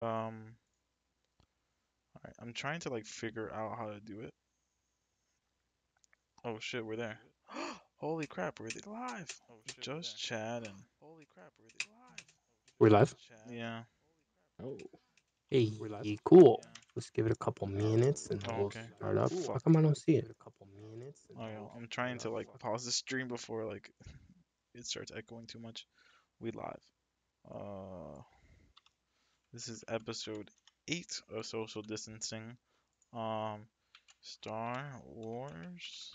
All right, I'm trying to like figure out how to do it. Oh shit, we're there. Holy crap, we're live. Just chatting. We're live. Yeah. Oh, hey, cool. Let's give it a couple minutes and Oh, we'll okay. start up. How Fuck. come I don't see it? Oh yeah, I'm trying to like pause the stream before like it starts echoing too much. We live. Uh, this is episode 8 of social distancing. Um, Star Wars.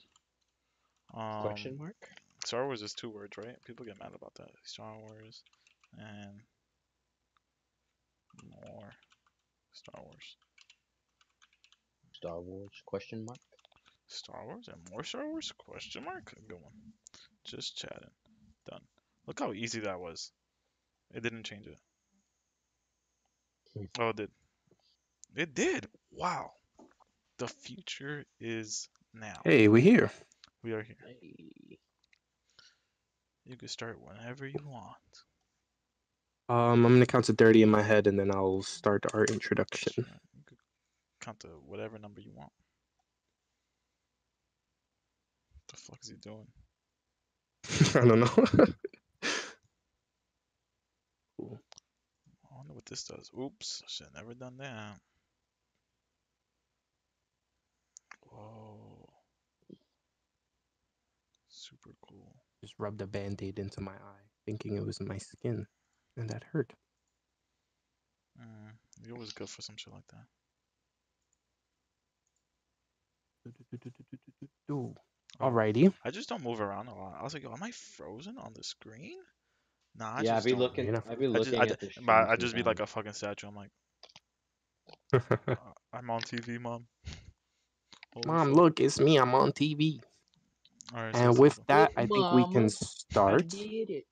Question Um, mark? Star Wars is 2 words, right? People get mad about that. Star Wars and more Star Wars. Star Wars? Question mark? Star Wars and more Star Wars? Question mark? Good one. Just chatting. Done. Look how easy that was. It didn't change it. Oh, it did. It did. Wow. The future is now. Hey, we're here. We are here. Hey. You can start whenever you want. I'm gonna count to 30 in my head and then I'll start our introduction. Sure. You could count to whatever number you want. What the fuck is he doing? I don't know. Cool. I wonder what this does. Oops. Should have never done that. Whoa. Super cool. Just rubbed a band-aid into my eye, thinking it was my skin, and that hurt. Mm, you're always good for some shit like that. Oh, Alrighty. I just don't move around a lot. I was like, yo, am I frozen on the screen? Nah, I Yeah, just don't. You're not I've been I just, I, looking ju- at the but stream I just be like sometimes. a fucking statue. I'm like, frozen. I'm on TV, mom. Holy Mom, fuck. look, it's me. I'm on TV. All right, say And with something. that, Look, I think we can mama, I start. did it.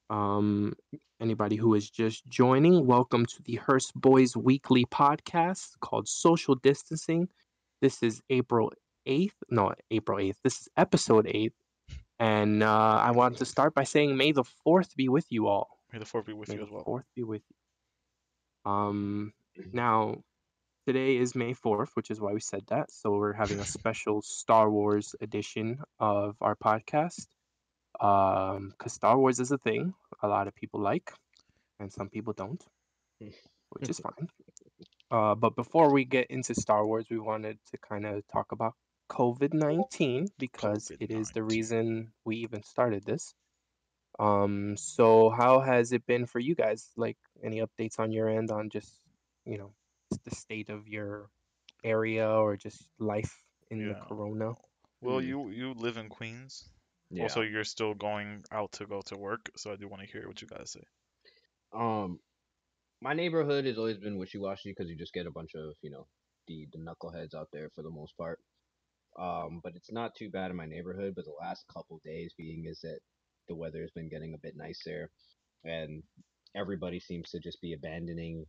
Um, Anybody who is just joining, welcome to the Hearst Boys Weekly podcast called Social Distancing. This is April 8th. No, April 8th. This is episode 8. And I want to start by saying, May the 4th be with you all. May the fourth be with May you the as well. 4th be with you. Now, today is May 4th, which is why we said that. So we're having a special Star Wars edition of our podcast. Because Star Wars is a thing a lot of people like, and some people don't, which is fine. But before we get into Star Wars, we wanted to kind of talk about COVID-19 because COVID it is the 19. reason we even started this. So how has it been for you guys? Like any updates on your end on just, you know, the state of your area or just life in the Yeah. corona? Well, you live in Queens. Also, Yeah. you're still going out to go to work, so I do want to hear what you guys say. Um, my neighborhood has always been wishy-washy because you just get a bunch of, the knuckleheads out there for the most part. But it's not too bad in my neighborhood. But the last couple days being is that the weather has been getting a bit nicer, and everybody seems to just be abandoning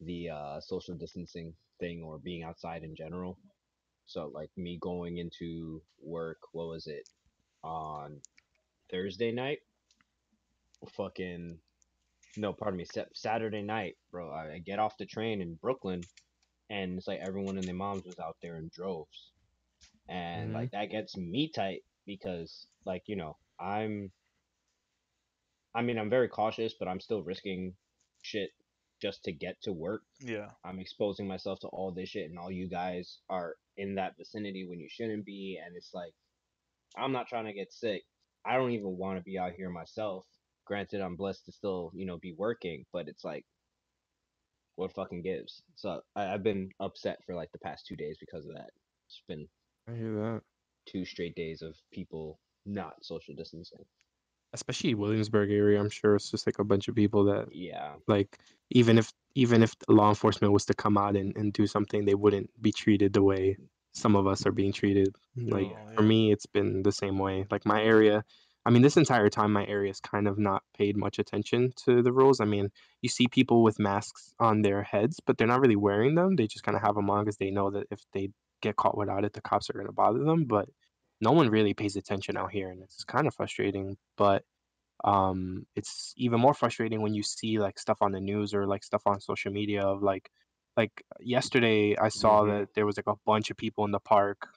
the social distancing thing or being outside in general. So like me going into work, what was it, on Thursday night? Fucking no, pardon me, Saturday night, bro. I get off the train in Brooklyn, and it's like everyone and their moms was out there in droves, and Mm-hmm. like that gets me tight because like I'm very cautious, but I'm still risking shit just to get to work. Yeah. I'm exposing myself to all this shit, and all you guys are in that vicinity when you shouldn't be, and it's like I'm not trying to get sick. I don't even want to be out here myself. Granted, I'm blessed to still, be working, but it's like, what fucking gives? So I've been upset for like the past 2 days because of that. It's been I hear that. 2 straight days of people not social distancing. Especially Williamsburg area, I'm sure it's just like a bunch of people that Yeah. like even if law enforcement was to come out and do something, they wouldn't be treated the way some of us are being treated. Like Oh, Yeah. for yeah. me, it's been the same way. Like my area, I mean, this entire time my area's kind of not paid much attention to the rules. I mean, you see people with masks on their heads, but they're not really wearing them. They just kind of have them on because they know that if they get caught without it, the cops are going to bother them. But no one really pays attention out here, and it's kind of frustrating. But It's even more frustrating when you see like stuff on the news or like stuff on social media of like yesterday I saw Mm-hmm. that there was like a bunch of people in the park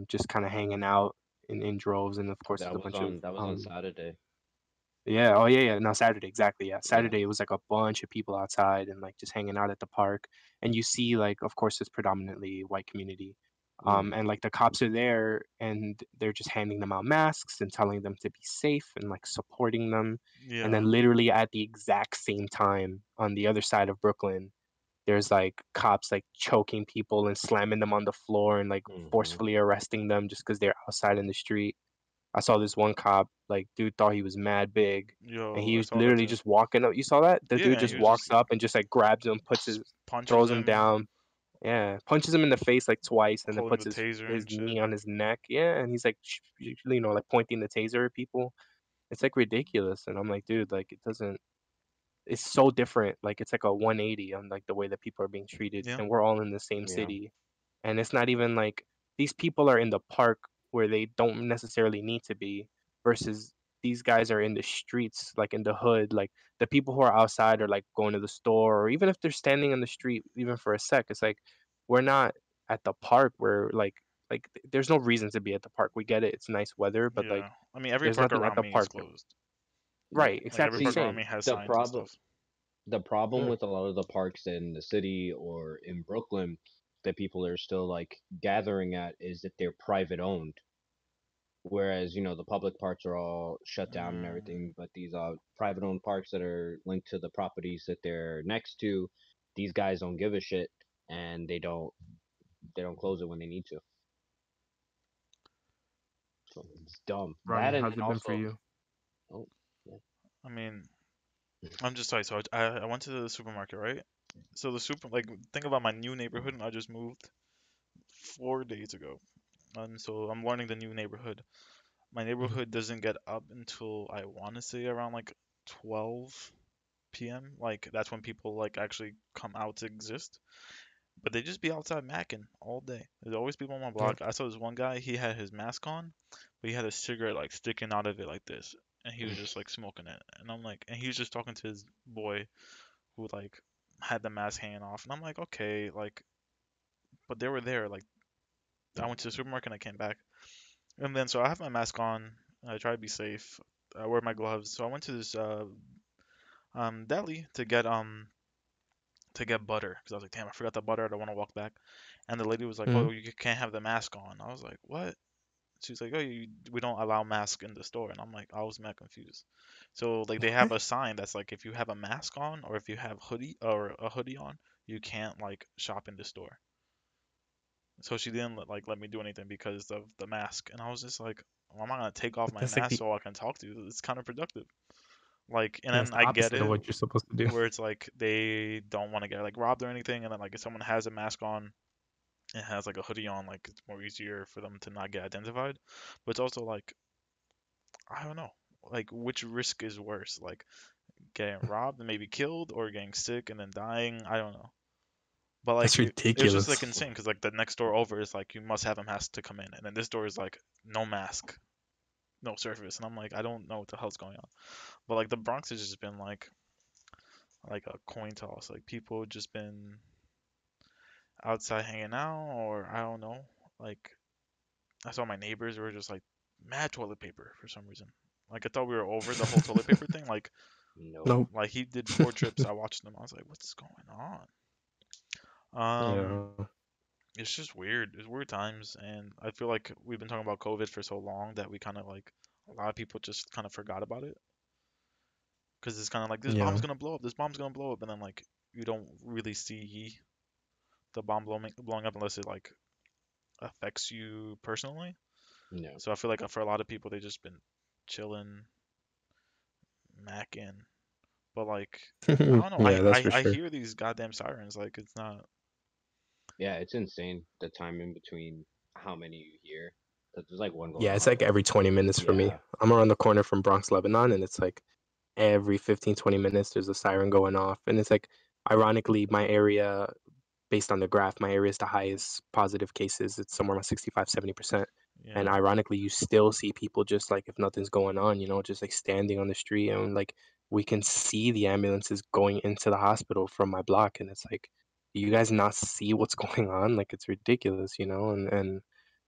just kind of hanging out in droves, and of course there's a bunch of That was on Saturday. yeah, oh yeah, no, Saturday, exactly. Yeah, Yeah. Saturday it was like a bunch of people outside and like just hanging out at the park, and you see like, of course, it's predominantly white community, Mm-hmm. and like the cops are there and they're just handing them out masks and telling them to be safe and like supporting them, and then Yeah. literally at the exact same time on the other side of Brooklyn, there's like cops like choking people and slamming them on the floor and like Mm-hmm. forcefully arresting them just because they're outside in the street. I saw this one cop, like, dude thought he was mad big, and Yo, he I was saw that literally too. just walking up. You saw that? The dude Yeah, he just was just walks up and just like grabs him, punches throws him him, down. Yeah, punches him in the face like twice, and then holding puts the taser his and shit. knee on his neck. Yeah, and he's like, like pointing the taser at people. It's like ridiculous, and I'm like, dude, like it doesn't. It's so different. Like it's like a 180 on like the way that people are being treated, Yeah. and we're all in the same Yeah. city, and it's not even like these people are in the park where they don't necessarily need to be, versus these guys are in the streets, like in the hood. Like the people who are outside are like going to the store, or even if they're standing in the street even for a sec, it's like we're not at the park where there's no reason to be at the park. We get it, it's nice weather, but like Yeah. I mean, every there's park nothing at around the me is park. closed. Yeah. Right, Like every exactly, park See, around same. me has the signs and problem stuff. the problem Yeah. with a lot of the parks in the city or in Brooklyn that people are still like gathering at is that they're private owned. Whereas, the public parks are all shut down and Mm, everything, but these private owned parks that are linked to the properties that they're next to, these guys don't give a shit and they don't close it when they need to. So it's dumb. That Ryan, and how's it been for also, you? oh yeah. I mean, I'm just sorry. So I went to the supermarket, right? So the like think about my new neighborhood, and I just moved 4 days ago, and so I'm learning the new neighborhood. My Mhm. neighborhood doesn't get up until I want to say around like 12 p.m. Like that's when people like actually come out to exist. But they just be outside macking all day. There's always people on my Yeah. block. I saw this one guy, he had his mask on, but he had a cigarette like sticking out of it like this. And he was just like smoking it. And I'm like, and he was just talking to his boy who like had the mask hanging off. And I'm like, okay, like, but they were there. Like, I went to the supermarket and I came back. And then so I have my mask on. I try to be safe. I wear my gloves. So I went to this deli to get butter because I was like, damn, I forgot the butter. I don't want to walk back. And the lady was like, Mhm. oh, you can't have the mask on. I was like, what? She's like, oh, we don't allow masks in the store. And I'm like, I was mad confused. So like they have a sign that's like if you have a mask on or if you have hoodie or a hoodie on, you can't like shop in the store. So she didn't let me do anything because of the mask. And I was just like, well, I'm not gonna take off my That's like mask the so I can talk to you. It's kind of productive. Like, and yeah, it's then the I get opposite of it what you're supposed to do. where it's like they don't want to get like robbed or anything, and then like if someone has a mask on and has like a hoodie on, like it's more easier for them to not get identified. But it's also like I don't know, like which risk is worse, like getting robbed and maybe killed, or getting sick and then dying. I don't know. But like That's it was just ridiculous. like insane because like the next door over is like you must have a mask to come in, and then this door is like no mask, no service, and I'm like I don't know what the hell's going on. But like the Bronx has just been like a coin toss. Like people just been outside hanging out, or I don't know. Like I saw my neighbors were just like mad toilet paper for some reason. Like I thought we were over the whole toilet paper thing. Nope. Nope. Like he did 4 trips. I watched them. I was like, what's going on? Um, Yeah. it's just weird. It's weird times, and I feel like we've been talking about COVID for so long that we kind of like a lot of people just kind of forgot about it because it's kind of like this bomb's Yeah. gonna blow up. This bomb's gonna blow up, and then like you don't really see the bomb blowing up unless it like affects you personally. No. So I feel like for a lot of people, they just been chilling, macking. But like, I don't know. Yeah, that's for I sure. hear these goddamn sirens. Like it's not. Yeah, it's insane the time in between how many you hear. 'Cause there's like one going Yeah, it's off like like every 20 minutes for me. yeah. I'm around the corner from Bronx, Lebanon, and it's like every 15, 20 minutes there's a siren going off. And it's like, ironically, my area, based on the graph, my area is the highest positive cases. It's somewhere around 65, 70%. And Yeah. ironically, you still see people just like if nothing's going on, just like standing on the street, and like we can see the ambulances going into the hospital from my block, and it's like, do you guys not see what's going on? Like it's ridiculous, and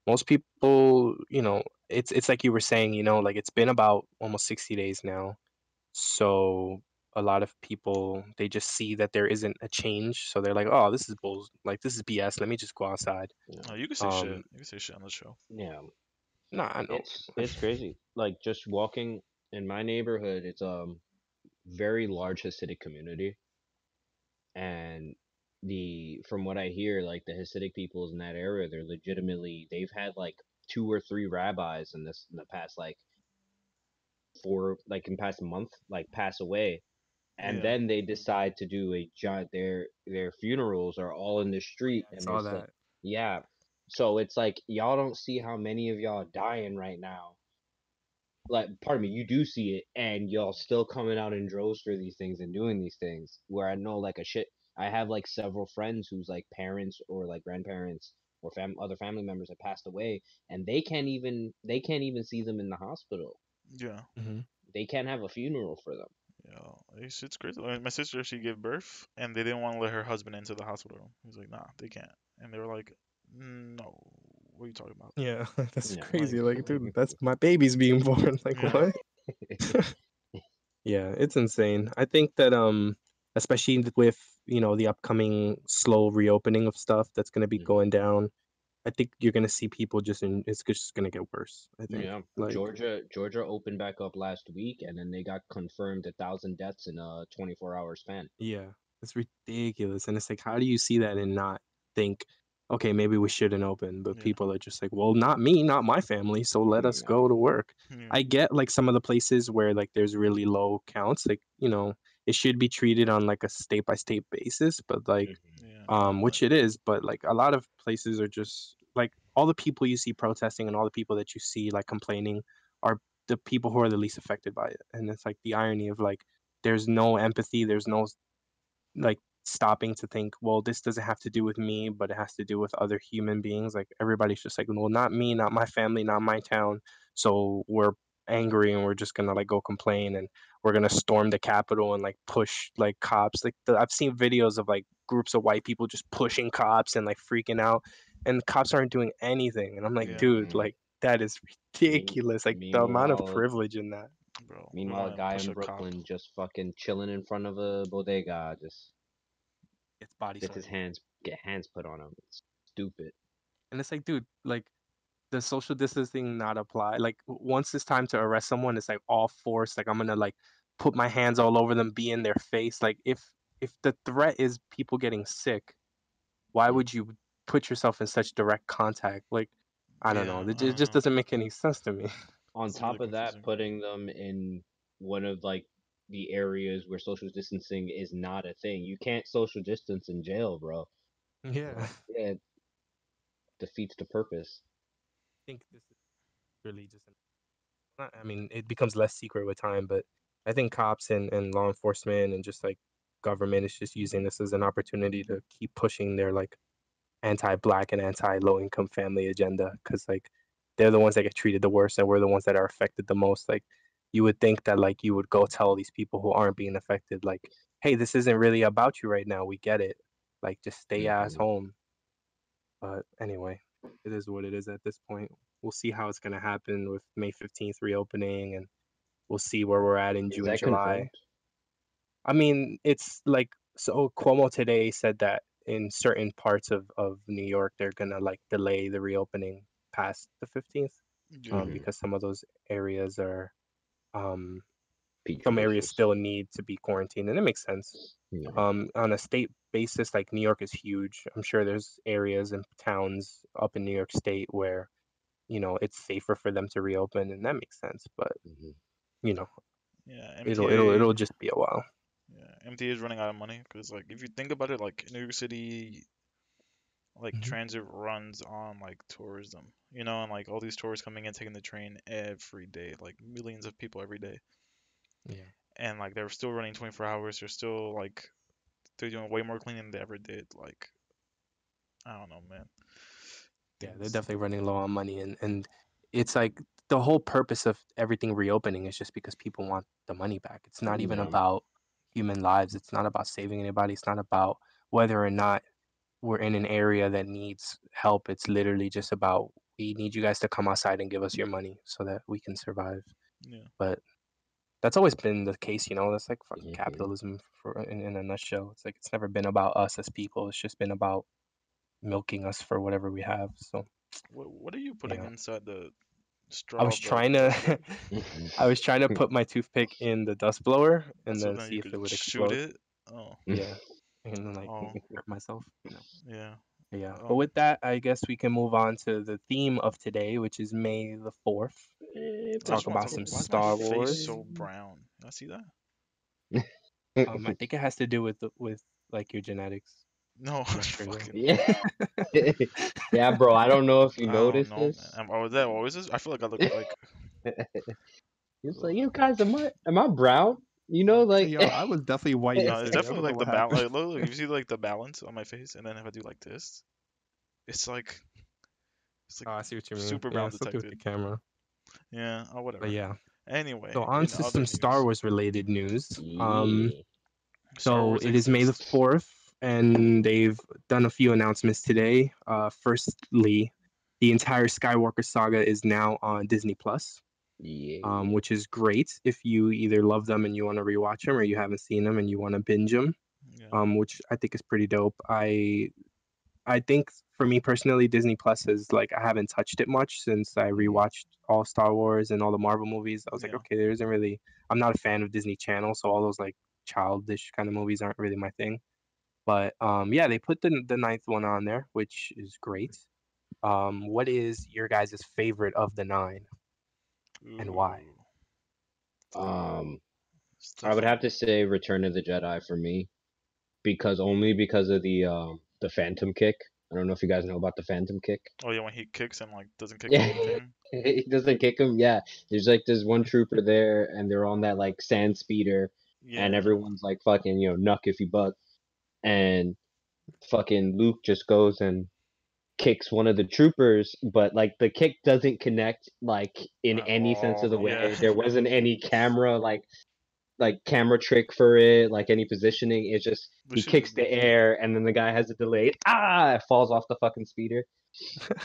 most people, it's like you were saying, like it's been about almost 60 days now. So a lot of people, they just see that there isn't a change, so they're like, oh, this is bull, like this is BS. Let me just go outside. Oh, Yeah, you can say shit. Um, You can say shit on the show. yeah. nah, I know. It's crazy. Like just walking in my neighborhood, it's very large Hasidic community, and the from what I hear, like the Hasidic peoples in that area, they've had like two or three rabbis in the past like in past month like pass away, and Yeah. then they decide to do a giant their funerals are all in the Oh street, yeah, I and saw it's like that. yeah, so it's like y'all don't see how many of y'all dying right now, like pardon me, you do see it, and y'all still coming out in droves for these things and doing these things, where I know like a shit, I have like several friends whose like parents or like grandparents or other family members have passed away, and they can't even see them in the hospital. Yeah. Hmm. They can't have a funeral for them. Yeah. It's crazy. Like, my sister, she gave birth, and they didn't want to let her husband into the hospital room. He's like, nah, they can't. And they were like, no, what are you talking about? Yeah, that's Yeah, Like, crazy. Like, dude, that's my baby's being born. Like, yeah. what? Yeah, it's insane. I think that especially with, the upcoming slow reopening of stuff that's gonna be Mhm. going down, I think you're gonna see people it's just gonna get worse, I think. Yeah, Like, Georgia opened back up last week, and then they got confirmed 1,000 deaths in a 24-hour span. yeah, it's ridiculous. And it's like, how do you see that and not think, okay, maybe we shouldn't open? But Yeah. people are just like, well, not me, not my family, so let us Yeah. go to work. Yeah. I get like some of the places where like there's really low counts, like, it should be treated on like a state by state basis, but like, Hmm. Yeah. But which it is, but like a lot of places are just like all the people you see protesting and all the people that you see like complaining are the people who are the least affected by it. And it's like the irony of like, there's no empathy, there's no like stopping to think, well, this doesn't have to do with me, but it has to do with other human beings. Like everybody's just like, well, not me, not my family, not my town. So we're angry and we're just gonna like go complain and we're gonna storm the Capitol and like push like cops. Like I've seen videos of like groups of white people just pushing cops and like freaking out, and cops aren't doing anything. And I'm like, yeah, dude, Hmm. like that is ridiculous. Like the amount of Meanwhile, privilege in that. we meanwhile, a wouldn't guy push in a cop. Brooklyn just fucking chilling in front of a bodega, just It's body gets his slamming. hands get hands put on him. It's stupid. And it's like, dude, like the social distancing not apply. Like once it's time to arrest someone, it's like all force. Like I'm gonna like put my hands all over them, be in their face. Like if the threat is people getting sick, why Mm. would you put yourself in such direct contact? Like I don't know. Yeah, I It don't just know. doesn't make any sense to me. On It's really top of that, confusing. putting them in one of like the areas where social distancing is not a thing. You can't social distance in jail, bro. Yeah, So I yeah, it defeats the purpose. think this is really just. I mean, it becomes less secret with time, but I think cops and law enforcement and just like government is just using this as an opportunity to keep pushing their like anti-black and anti-low-income family agenda because like they're the ones that get treated the worst and we're the ones that are affected the most. Like you would think that like you would go tell these people who aren't being affected like, hey, this isn't really about you right now, we get it, like just stay ass Hmm. home. But anyway, it is what it is at this point. We'll see how it's going to happen with May 15th reopening, and we'll see where we're at in Is June, that July. confirmed? I mean, it's like, so Cuomo today said that in certain parts of New York, they're gonna like delay the reopening past the 15th, Yeah, Hmm. because some of those areas are, um, some Petri areas issues. still need to be quarantined, and it makes sense. Yeah. On a state basis, like New York is huge. I'm sure there's areas and towns up in New York State where, it's safer for them to reopen, and that makes sense. But Hmm. you know, yeah. it'll just be a while. Yeah, MTA is running out of money because, like, if you think about it, like New York City, like Hmm. transit runs on like tourism, and like all these tourists coming in taking the train every day, like millions of people every day, Yeah. and like they're still running 24 hours. They're still like they're doing way more cleaning than they ever did. Like, I don't know, man. Yeah, they're things. definitely running low on money, and it's like the whole purpose of everything reopening is just because people want the money back. It's not even Yeah. about human lives. It's not about saving anybody. It's not about whether or not we're in an area that needs help. It's literally just about we need you guys to come outside and give us your money so that we can survive. Yeah. But that's always been the case, you know. That's like fucking Mhm. capitalism in a nutshell. It's like it's never been about us as people. It's just been about milking us for whatever we have. So What are you putting yeah, inside the I straw was of the trying to toothpick? I was trying to put my toothpick in the dust blower and So then then see you if it could would shoot explode. it. Oh, Yeah, and then like oh, hurt myself, you know. yeah. Yeah, but Um, with that, I guess we can move on to the theme of today, which is May the 4th. I Talk just want about to talk. some Why is my Star face Wars. so brown? I see that? I think it has to do with like your genetics. No, I'm not sure though. fucking. Yeah. Yeah, bro. I don't know if you I don't noticed know, man. this. Oh, is that always this? I feel like I look like. It's like, you guys, am I brown? You know, like. Yo, I was definitely white No, it's yesterday. I don't definitely know like the what balance. happened. Like, look, you see like the balance on my face, and then if I do like this, it's like Oh, I see what you mean. super Yeah, brown something with the detected. camera. Yeah, oh But whatever. yeah. So Anyway, on in to other some Star news, Wars related news. Yeah. Star So Wars it is May the exists. 4th, and they've done a few announcements today. Firstly, the entire Skywalker saga is now on Disney Plus, Yeah. which is great if you either love them and you want to rewatch them, or you haven't seen them and you want to binge them. Yeah, Which I think is pretty dope. I think for me personally, Disney Plus is like I haven't touched it much since I rewatched all Star Wars and all the Marvel movies. I was like, yeah, okay, there isn't really. I'm not a fan of Disney Channel, so all those like childish kind of movies aren't really my thing. But yeah, they put the ninth one on there, which is great. What is your guys' favorite of the nine and why? ooh, Um, it's I tough would one. have to say Return of the Jedi for me, because of the Phantom kick. I don't know if you guys know about the Phantom kick. Oh yeah, when he kicks and like doesn't kick Yeah, anything. he doesn't kick him. Yeah, there's like this one trooper there, and they're on that like sand speeder, and Yeah, everyone's like fucking nuck if you buck, and fucking Luke just goes and kicks one of the troopers, but like the kick doesn't connect like in at any sense of all. the Yeah, way. There wasn't any camera like camera trick for it, like any positioning. It's just the he shit kicks just the air and then the guy has a delay. It falls off the fucking speeder.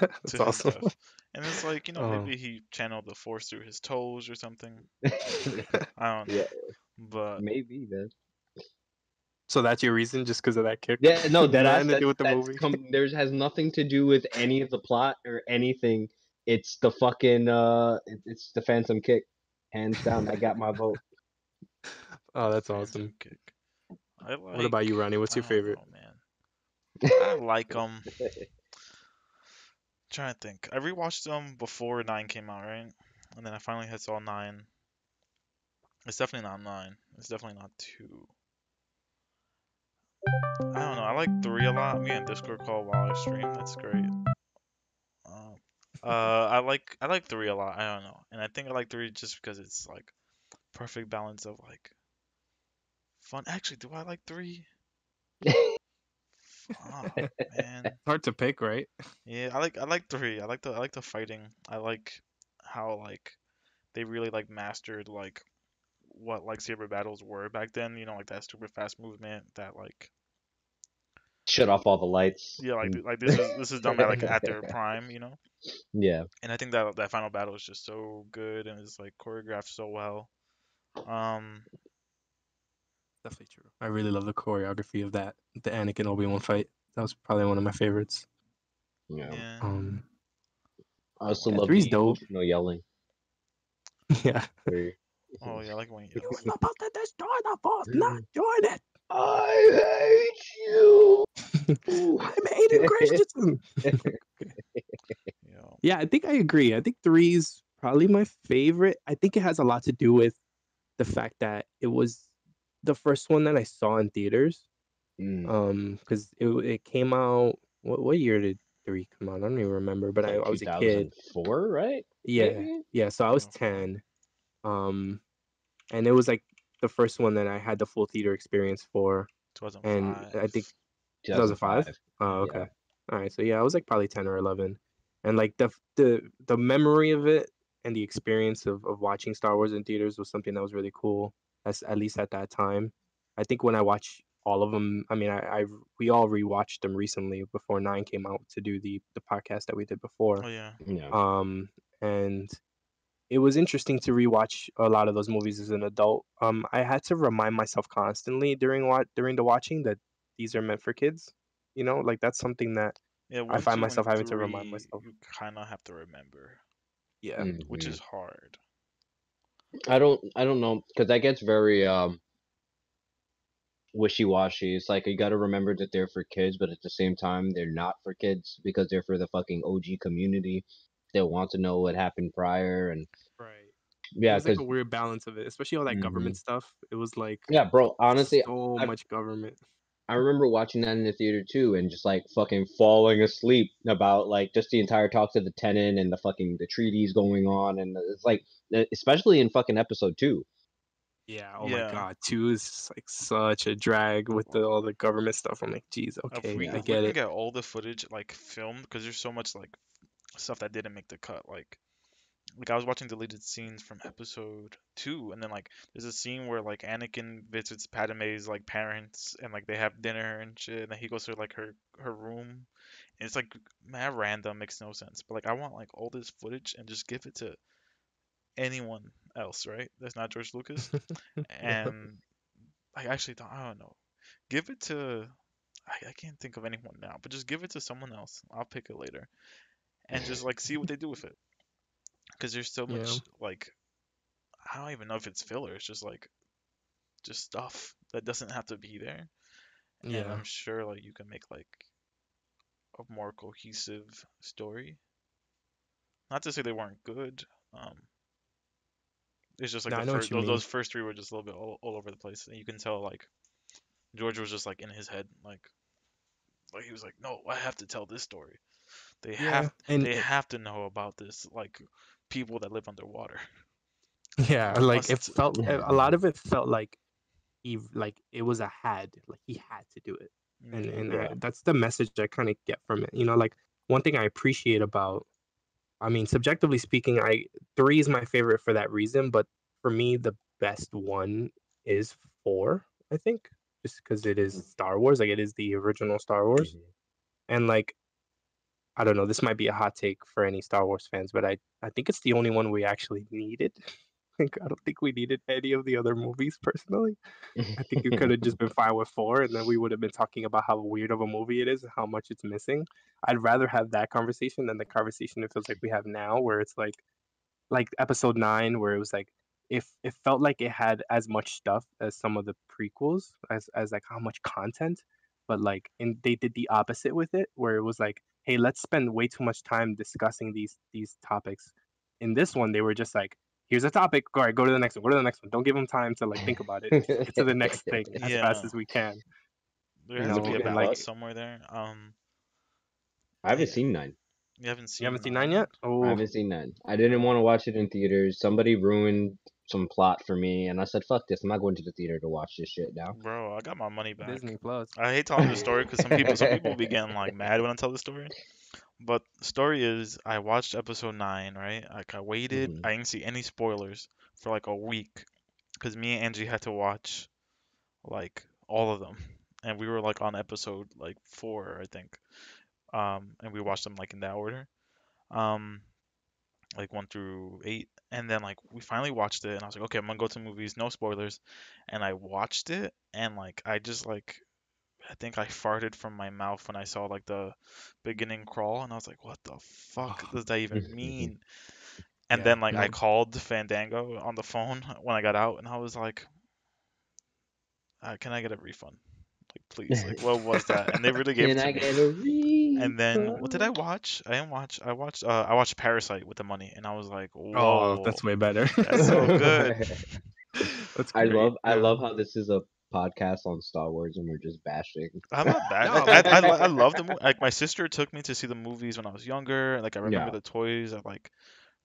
That's to his awesome. death. And it's like, Oh, maybe he channeled the force through his toes or something. I don't know. Yeah, But maybe man. so that's your reason, just because of that kick? Yeah, no, dead ass. Nothing to do with the That's movie. there's has nothing to do with any of the plot or anything. It's the fucking it's the Phantom kick, hands down. That got my vote. Oh, that's Phantom awesome. kick. I What about like, you, Ronnie? What's I your don't favorite? know, man. I like them. Trying to think. I rewatched them before 9 came out, right? And then I finally had saw 9. It's definitely not 9. It's definitely not 2. I don't know. I like 3 a lot. Me and Discord call while I stream. That's great. Um, I like 3 a lot. I don't know. And I think I like 3 just because it's like perfect balance of like fun. Actually, do I like 3? Fuck, man. Hard to pick, right? Yeah, I like 3. I like the fighting. I like how like they really like mastered like what lightsaber battles were back then, like that super fast movement, that like Shut off all the lights. yeah, like this is done at like at their prime. Yeah. And I think that final battle is just so good and it's like choreographed so well. Um, Definitely true. I really love the choreography of that, the Anakin Obi-Wan fight. That was probably one of my favorites. Yeah. yeah. Um, I also yeah, love three's the dope. emotional yelling. Yeah. Where Oh yeah, I like when he You yells. was about to destroy the Force, not join it. I hate you. I'm Aiden Christensen. Yo, Yeah, I think I agree. I think three's probably my favorite. I think it has a lot to do with the fact that it was the first one that I saw in theaters. Because it came out. What year did three come out? I don't even remember. But It's like I was a kid. 2004, right? Yeah, Maybe. yeah. So I was 2004. 10. And it was like the first one that I had the full theater experience for, and 2005. I think 2005. 2005. Oh, Yeah. Yeah. okay. All right. So yeah, I was like probably 10 or 11. and like the memory of it and the experience of watching Star Wars in theaters was something that was really cool. As at least at that time, I think when I watch all of them, I mean, we all rewatched them recently before 9 came out to do the podcast that we did before. Oh yeah. Yeah. And it was interesting to rewatch a lot of those movies as an adult. I had to remind myself constantly during the watching that these are meant for kids. You know, like that's something that Yeah, I one, find two, myself and having to remind three, myself. you kind of have to remember, Yeah, which Hmm. is hard. I don't know, because that gets very wishy-washy. It's like you got to remember that they're for kids, but at the same time they're not for kids because they're for the fucking OG community that want to know what happened prior. And right. It yeah, was like because a weird balance of it, especially all that government stuff. It was like yeah, bro, honestly, so I much government. I remember watching that in the theater too, and just like fucking falling asleep about like just the entire talk to the tenant and the fucking the treaties going on, and it's like especially in fucking episode 2. Yeah. Oh my Yeah. God. 2 is just, like such a drag with all the government stuff. I'm like, geez, If okay, we Yeah. I if we get can it. get all the footage like filmed, because there's so much like stuff that didn't make the cut. Like I was watching deleted scenes from episode 2, and then like there's a scene where like Anakin visits Padme's like parents, and like they have dinner and shit, and then he goes to like her room. And it's like mad random, makes no sense. But like I want like all this footage and just give it to anyone else, right? That's not George Lucas. Yeah. And I don't know. Give it to I can't think of anyone now, but just give it to someone else. I'll pick it later and just like see what they do with it. Because there's so Yeah. much like I don't even know if it's filler. It's just like just stuff that doesn't have to be there. And Yeah. I'm sure like you can make like a more cohesive story. Not to say they weren't good. Um, it's just like No, the I know what first you mean. those first three were just a little bit all over the place, and you can tell like George was just like in his head, like he was like, no, I have to tell this story. They have Yeah. And they have to know about this like people that live underwater. yeah, I like it must. felt a lot of it felt like like it was a had, like he had to do it. And Yeah. Yeah. that's the message I kind of get from it. You know, like one thing I appreciate about, I mean, subjectively speaking, I 3 is my favorite for that reason, but for me the best one is 4, I think, just because it is Star Wars, like it is the original Star Wars. Mhm. And like I don't know, this might be a hot take for any Star Wars fans, but I think it's the only one we actually needed. Like, I don't think we needed any of the other movies personally. I think you could have just been fine with 4, and then we would have been talking about how weird of a movie it is and how much it's missing. I'd rather have that conversation than the conversation it feels like we have now, where it's like episode 9, where it was like if it felt like it had as much stuff as some of the prequels, as like how much content, but like and they did the opposite with it, where it was like, hey, let's spend way too much time discussing these topics. In this one, they were just like, here's a topic, all right, go to the next one, go to the next one. Don't give them time to like think about it. Just get to the next thing as fast Yeah. as we can, There you has to be know. a Speaking And of like, balance fuck, somewhere there. I haven't Yeah. seen 9. You haven't you seen haven't seen 9 9? yet? I Oh, haven't seen 9. I didn't want to watch it in theaters. Somebody ruined some plot for me, and I said, "Fuck this! I'm not going to the theater to watch this shit now." Bro, I got my money back. Disney Plus. I hate telling the story because some people will be getting like mad when I tell the story. But the story is I watched episode 9, right? Like I waited, Hmm. I didn't see any spoilers for like a week because me and Angie had to watch like all of them. And we were like on episode like 4, I think. And we watched them like in that order. Um, like 1 through 8. And then like we finally watched it and I was like, okay, I'm gonna go to movies, no spoilers. And I watched it and like I just like I think I farted from my mouth when I saw like the beginning crawl, and I was like, "What the fuck Oh, does that even mean?" And yeah, then like I no. called Fandango on the phone when I got out, and I was like, "Can I get a refund? Like, please, like, what was that?" And they really gave it Can to I me. get a And then what did I refund? watch? I didn't watch. I watched Parasite with the money, and I was like, Oh, "Whoa, that's way better. that's so good." That's I great. love I Yeah. love how this is a podcast on Star Wars and we're just bashing. I'm not bad. No, I love the movie. Like my sister took me to see the movies when I was younger. Like I remember Yeah. the toys at like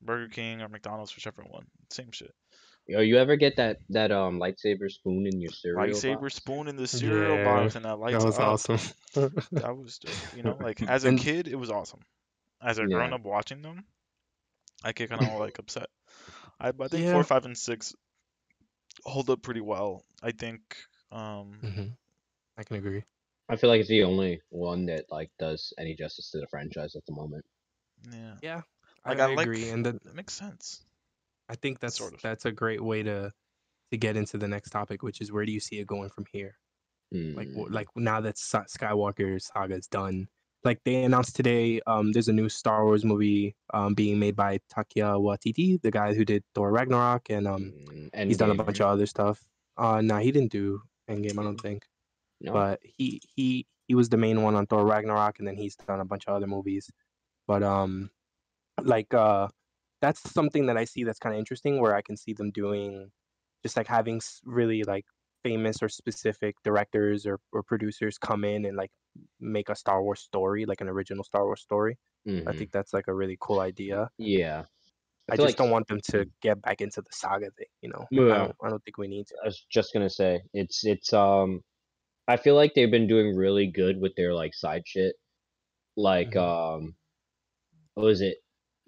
Burger King or McDonald's, whichever one. Same shit. Yo, you ever get that lightsaber spoon in your cereal Lightsaber box? spoon in the cereal yeah, box and that that lights was up. awesome. That was dope. You know, like as a And kid, it was awesome. as a grown Yeah. up watching them, I get kind of like upset. But I think four, Yeah. five, and six hold up pretty well. I think, um, Hmm. I can agree. I feel like it's the only one that like does any justice to the franchise at the moment. yeah, Yeah, I, like I I like agree, and it makes sense, I think sort of. that's a great way to get into the next topic, which is where do you see it going from here? Hmm. Like now that Skywalker saga is done, like they announced today, there's a new Star Wars movie being made by Taika Waititi, the guy who did Thor Ragnarok, and he's done a Endgame, bunch right? of other stuff. Nah, he didn't do Endgame, I Yeah. don't think, No. but he was the main one on Thor Ragnarok, and then he's done a bunch of other movies. But like that's something that I see that's kind of interesting, where I can see them doing just like having really like famous or specific directors or producers come in and like make a Star Wars story, like an original Star Wars story. I Hmm. think that's like a really cool idea. Yeah. I I feel just like. don't want them to get back into the saga thing, you know. Yeah. I don't think we need to. I was just gonna say it's. I feel like they've been doing really good with their like side shit. Like Hmm. what was it?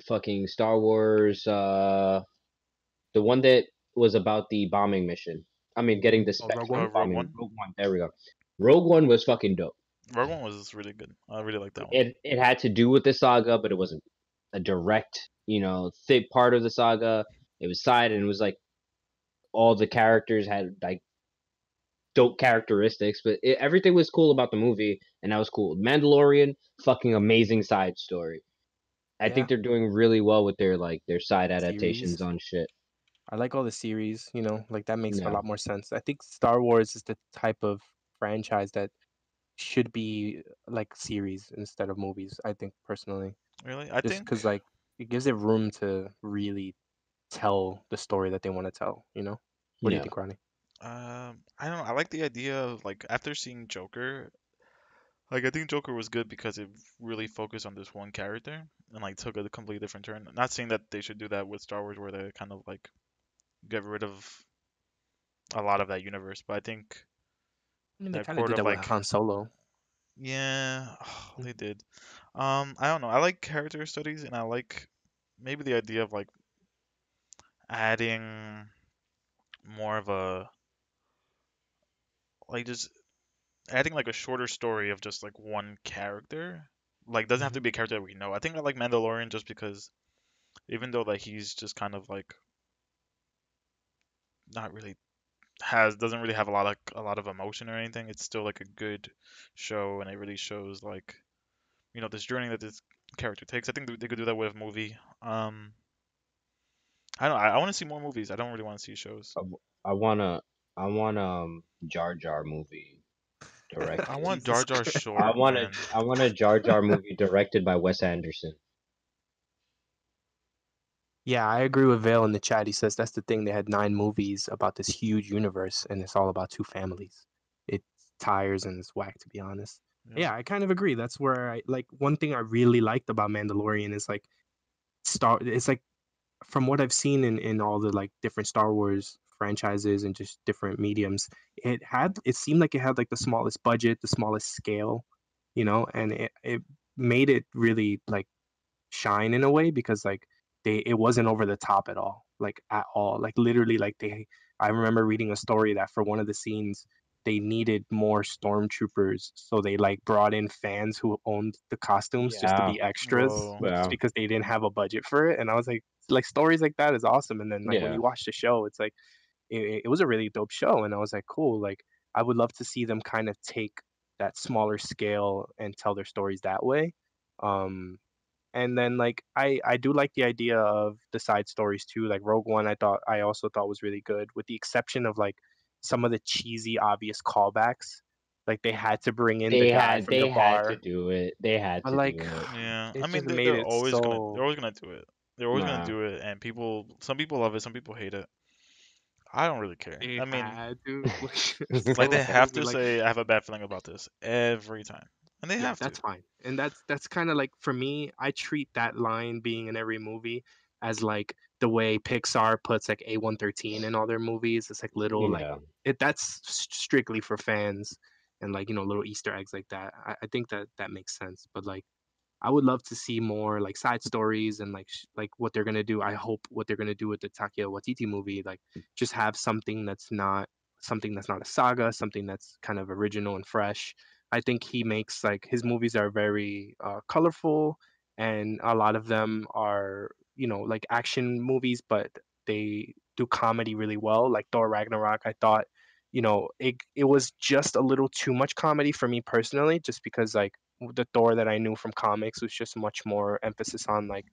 Fucking Star Wars. The one that was about the bombing mission. I mean, getting the Oh, specs Rogue for the One. Rogue bombing. One. Rogue One. There we go. Rogue One was fucking dope. Rogue One was really good. I really like that one. It had to do with the saga, but it wasn't a direct, thick part of the saga. It was side, and it was like all the characters had like dope characteristics, but everything was cool about the movie, and that was cool. Mandalorian, fucking amazing side story. I Yeah, think they're doing really well with their side adaptations series. on shit. I like all the series, you know, like that makes a Yeah, lot more sense. I think Star Wars is the type of franchise that should be like series instead of movies, I think personally. Really, I Just think. because like it gives it room to really tell the story that they want to tell, you know? What do you yeah, think, Ronnie? I don't know. I like the idea of like after seeing Joker, like I think Joker was good because it really focused on this one character and like took a completely different turn. Not saying that they should do that with Star Wars where they kind of like get rid of a lot of that universe, but I think I mean, they that kind of court did of that with like Han Solo. yeah, Mm. they did. I don't know. I like character studies and I like maybe the idea of like adding more of a like just adding like a shorter story of just like one character. Like doesn't have Mhm. to be a character that we know. I think I like Mandalorian just because even though like he's just kind of like not really has doesn't really have a lot of emotion or anything, it's still like a good show and it really shows like this journey that this character takes. I think they could do that with a movie. I don't know, I want to see more movies. I don't really want to see shows. I wanna, I want Jar Jar movie I directed. want Jesus Jar Jar Christ. short, man. I want a Jar Jar movie directed by Wes Anderson. Yeah, I agree with Vale in the chat. He says that's the thing. They had 9 movies about this huge universe, and it's all about 2 families. It tires and it's whack, to be honest. Yeah. Yeah, I kind of agree. That's where I like one thing I really liked about Mandalorian is like It's like from what I've seen in all the like different Star Wars franchises and just different mediums, it seemed like it had like the smallest budget, the smallest scale, you know, and it made it really like shine in a way because like it wasn't over the top at all, like at all, like literally like I remember reading a story that for one of the scenes they needed more stormtroopers, so they like brought in fans who owned the costumes just to Yeah, be extras Whoa. just yeah, because they didn't have a budget for it. And I was like stories like that is awesome. And then like when yeah, you watch the show, it's like it was a really dope show, and I was like, cool, like I would love to see them kind of take that smaller scale and tell their stories that way. um and then like I do like the idea of the side stories too. Like Rogue One, I also thought was really good, with the exception of like some of the cheesy, obvious callbacks. Like they had to bring in the guy from the they had to bar, do it. They had but to like do it. Yeah, I it mean just they, made they're it always gonna so they're always gonna do it. They're always gonna Nah, do it, and some people love it, some people hate it. I don't really care. they I mean, had to. like So they have stupid. to Like say I have a bad feeling about this every time, and they yeah, have to. that's fine. And that's kind of like for me, I treat that line being in every movie as like the way Pixar puts like A113 in all their movies. It's like little like yeah, that's strictly for fans and like, you know, little Easter eggs like that. I think that makes sense. But like I would love to see more like side stories and like what they're gonna do. I hope what they're gonna do with the Taika Waititi movie, like just have something that's not a saga, something that's kind of original and fresh. I think he makes like his movies are very colorful, and a lot of them are like action movies, but they do comedy really well. Like Thor Ragnarok, I thought it was just a little too much comedy for me personally, just because like the Thor that I knew from comics was just much more emphasis on like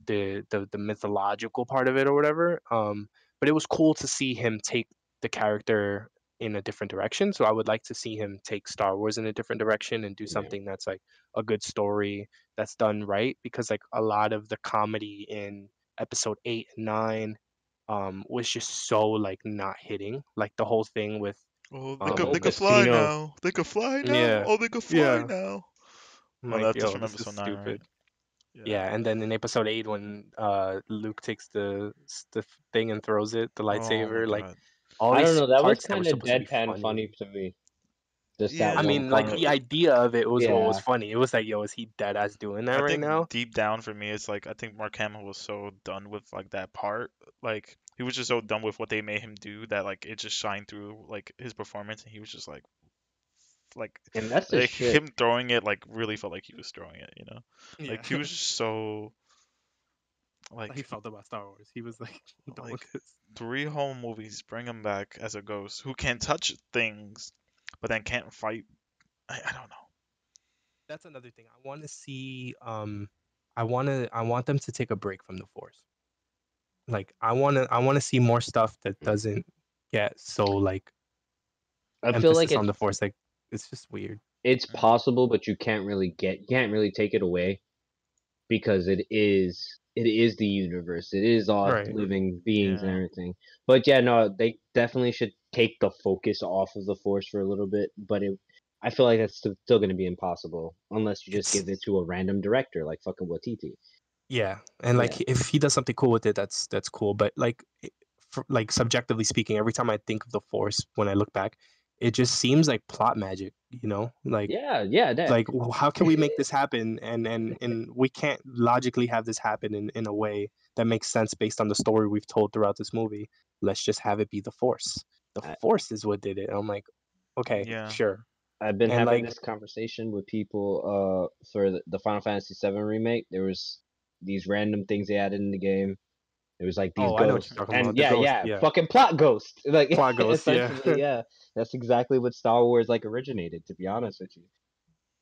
the mythological part of it or whatever. But it was cool to see him take the character in a different direction. So I would like to see him take Star Wars in a different direction and do Yeah. something that's like a good story that's done right. Because like a lot of the comedy in episode 8 and 9 was just so like not hitting. Like the whole thing with Oh, The whole they um could fly casino. now. They could fly now. yeah, Oh, they could fly yeah. now. I'm Oh, like, that's just yo, from this is episode 9, right? stupid. Yeah. Yeah, and then in episode 8, when Luke takes the thing and throws it, the Oh my lightsaber, like God. all I don't these know. That was parts that were kind of supposed to be deadpan funny. funny to me. Just that I Yeah, one mean, like part. the idea of it was what was Yeah. funny. It was like, yo, is he dead ass doing that I right think now? deep down for me, it's like I think Mark Hamill was so done with like that part. Like he was just so done with what they made him do that like it just shined through like his performance, and he was just like And that's the like shit. him throwing it like really felt like he was throwing it. Yeah. Like he was just so He like felt about Star Wars. He was like, done with like this. 3 whole movies bring him back as a ghost who can touch things, but then can't fight. I don't know. That's another thing. I want to see. I want them to take a break from the Force. Like, I want to see more stuff that doesn't get so like I feel like emphasis on the Force. Like, it's just weird. it's Mm, possible, but you can't really take it away because it is the universe. It is all Right. living beings and yeah. everything. But yeah, no, they definitely should take the focus off of the Force for a little bit. But I feel like that's still going to be impossible unless you just It's give it to a random director like fucking Watiti. Yeah, and Yeah. like if he does something cool with it, that's cool. But like, like subjectively speaking, every time I think of the Force, when I look back, it just seems like plot magic. Yeah, yeah, that. How can we make this happen? And we can't logically have this happen in a way that makes sense based on the story we've told throughout this movie. Let's just have it be the Force. The I, Force is what did it. And I'm like, okay, Yeah. sure. I've been And having like, this conversation with people for the Final Fantasy VII remake. There was these random things they added in the game. There was like these oh, I know what ghosts, you're talking and about. The yeah, ghost, yeah, yeah, fucking plot ghost. Like plot ghost, yeah. essentially, yeah, that's exactly what Star Wars like originated. To be honest with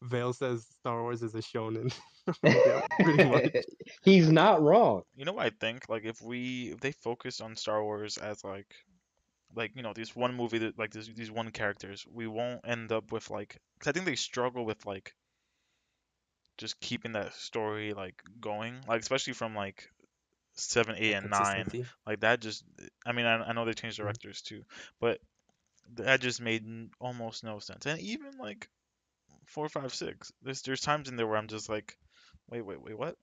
Vale says Star Wars is a shonen. you, Yep, pretty much. he's not wrong. You know what I think? Like if they focus on Star Wars as like this one movie that like these one characters, we won't end up with like, cause I think they struggle with like just keeping that story like going, like especially from like 7, 8, Like and 9. consistency. Like that just, I mean, I know they changed Mhm. directors too, but that just made almost no sense. And even like 4, 5, 6, there's times in there where I'm just like, wait, what?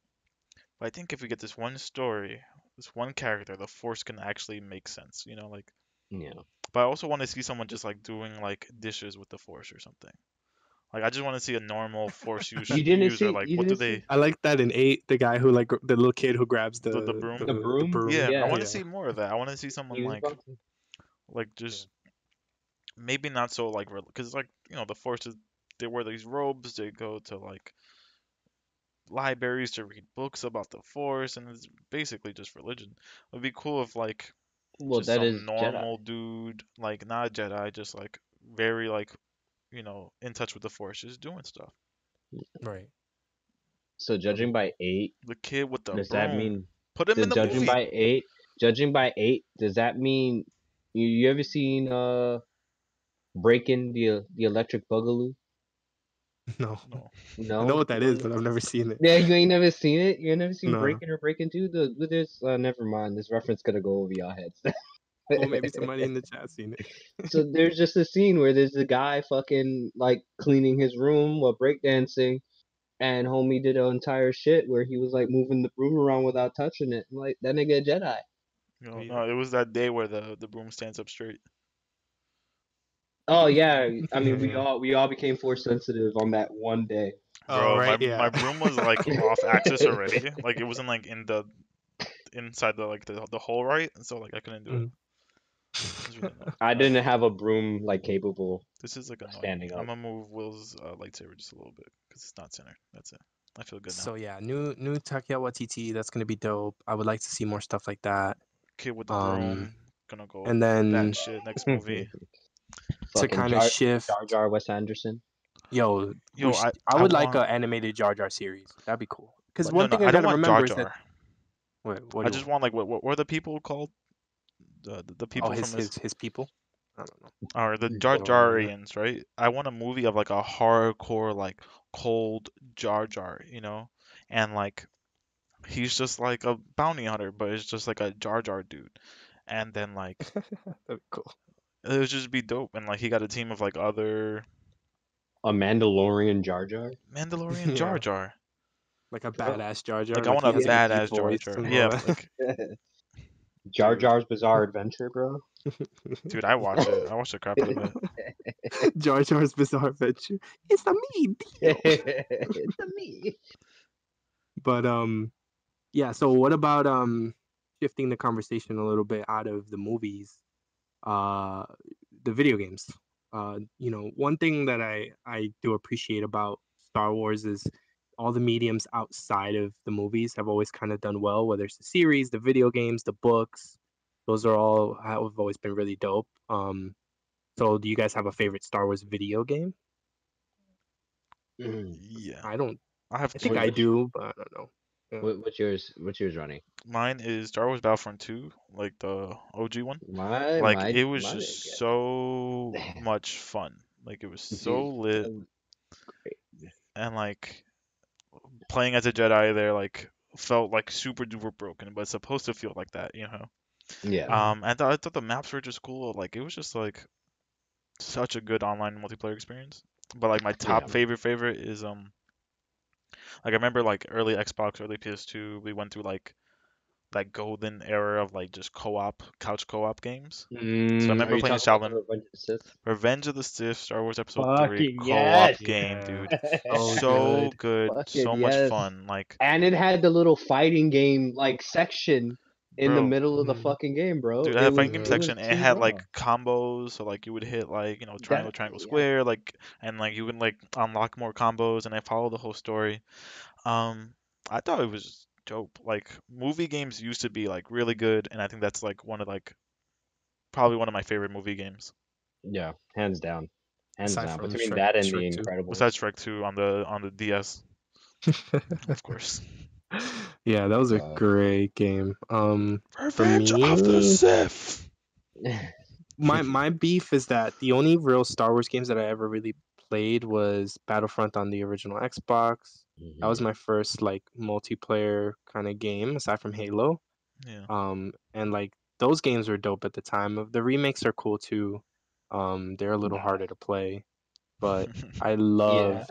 But I think if we get this one story, this one character, the Force can actually make sense, like. Yeah, But I also want to see someone just like doing like dishes with the Force or something. Like I just want to see a normal Force user. Like you what do didn't they? see I like that in 8, the guy who like the little kid who grabs The the broom? the the the broom. broom. Yeah, I Yeah, want to Yeah. see more of that. I want to see someone he was about to. like Yeah. just maybe not so like because like the Force is, they wear these robes. They go to like libraries to read books about the Force, and it's basically just religion. It would be cool if like Well, just that some is Jedi. normal dude, like not a Jedi, just like very like in touch with the Force, just doing stuff. Right. So Um, judging by 8, The kid with the does that broom. mean Put him the in the movie. judging by 8, does that mean you ever seen breaking the electric boogaloo? no. No. I know No, what that is, but I've never seen it. yeah, you ain't never seen it. You ain't never seen No. Breaking or Breaking Two. With this, never mind. This reference gonna go over your heads. Well, maybe somebody in the chat seen it. So there's just a scene where there's a guy fucking like cleaning his room while breakdancing, and homie did an entire shit where he was like moving the broom around without touching it. I'm like that nigga a Jedi. No, Yeah. it was that day where the broom stands up straight. Oh yeah, I mean Yeah. we all became force sensitive on that one day. Oh, Bro, my right, my yeah. broom was like off axis already. Like it wasn't like in the inside the like the hole right, and so like I couldn't do it. Mm. It was really annoying. I didn't have a broom like capable This is like of annoying me. standing I'm up. gonna move Will's lightsaber just a little bit because it's not centered. That's it. I feel good now. So yeah, new Taika Waititi, that's gonna be dope. I would like to see more stuff like that. Kid with the Um, broom, gonna go and then batshit next movie. to Fucking kind of shift, Jar Jar Wes Anderson. yo, Yo, I I would like want an animated Jar Jar series. That'd be cool. Because But one no, thing I I don't gotta want Jar remember is that Jar. what do I you just want? want like what were the people called? The Oh, people from his his people. I don't know. or the Jar don't remember. Jarians, right? I want a movie of like a hardcore like cold Jar Jar, and like he's just like a bounty hunter, but it's just like a Jar Jar dude. And then like That'd be cool. it would just be dope, and like he got a team of like other A Mandalorian Jar Jar? Mandalorian Jar Yeah, Jar. like a Bro. badass Jar Jar. Like I Like want he a has like a Yeah. deep badass Jar voice Jar. and Yeah, all that. like Jar dude, Jar's Bizarre Adventure, bro. dude, I watch it. I watch the crap out of it. Jar Jar's Bizarre Adventure. It's a me, Dio. It's a me. But yeah. So what about shifting the conversation a little bit out of the movies, uh, the video games. One thing that I do appreciate about Star Wars is all the mediums outside of the movies have always kind of done well, whether it's the series, the video games, the books. Those are all have always been really dope. So do you guys have a favorite Star Wars video game? Mm. Yeah, I don't. I have I think two. I do, but I don't know. Yeah. What's yours? What's yours, Ronnie? Mine is Star Wars Battlefront 2, like the OG one. My Like my it was my just so nigga. much fun. Like it was Dude, so lit, that was great. and like playing as a Jedi there like felt like super duper broken, but it's supposed to feel like that. Yeah, Mhm. I thought the maps were just cool. Like it was just like such a good online multiplayer experience. But like my yeah. top favorite is like I remember like early Xbox, early PS2, we went through like that golden era of like just couch co-op games. So I Are remember you playing talking about the Shaolin, Revenge of the Sith? Revenge of the Sith, Star Wars Episode 3 Fucking co-op yes. game, Yeah, dude. so So good. good, Fucking so much yes. fun. Like, And it had the little fighting game like section in the bro, middle of the Mhm. fucking game, bro. dude, I It had was fighting game it Yeah. was section. It too had raw. like combos, so like you would hit like triangle, That triangle, yeah. square, like, and like you would like unlock more combos, and I followed the whole story. Um, I thought it was dope. Like movie games used to be like really good, and I think that's like probably one of my favorite movie games. Yeah, hands down. Hands Aside down. from Between Shrek, that and Shrek The 2. Incredibles. Besides Shrek 2 on the DS, of course. Yeah, that was a Uh great game. For Revenge of the me, Sith. my beef is that the only real Star Wars games that I ever really played was Battlefront on the original Xbox. That was Mhm. my first like multiplayer kind of game aside from Halo. Yeah. And like those games were dope at the time. The remakes are cool too. They're a little harder to play, but I Yeah.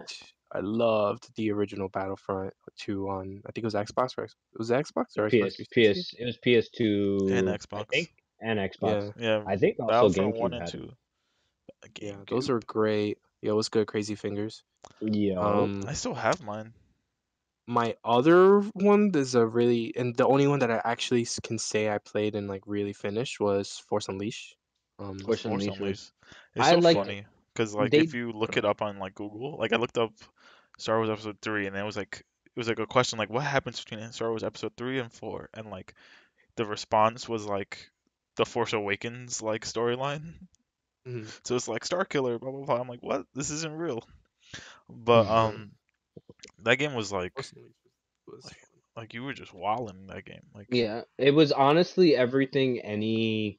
loved the original Battlefront 2 on I think it was Xbox or it was Xbox or Xbox PS 360. PS it was And PS2, I Xbox. think, and Xbox. Yeah, Yeah, I think also Battlefront 1 GameCube and had it. 2. yeah, those GameCube. are great. Yeah, what's good, Crazy Fingers. Yo. Um, I still have mine. my other one is a really and the only one that I actually can say I played and like really finished was Force Unleashed. Force Force Unleashed was Unleashed. It's I so liked funny because like if they you look it up on like Google, like I looked up Star Wars Episode 3 and it was like a question like what happens between Star Wars Episode 3 and 4, and like the response was like the Force Awakens like storyline. mhm. So it's like Star Killer, blah blah blah. I'm like, what? This isn't real. But that game was Force Unleashed was like fun. like you were just wilding in that game. Like, Yeah, it was honestly everything any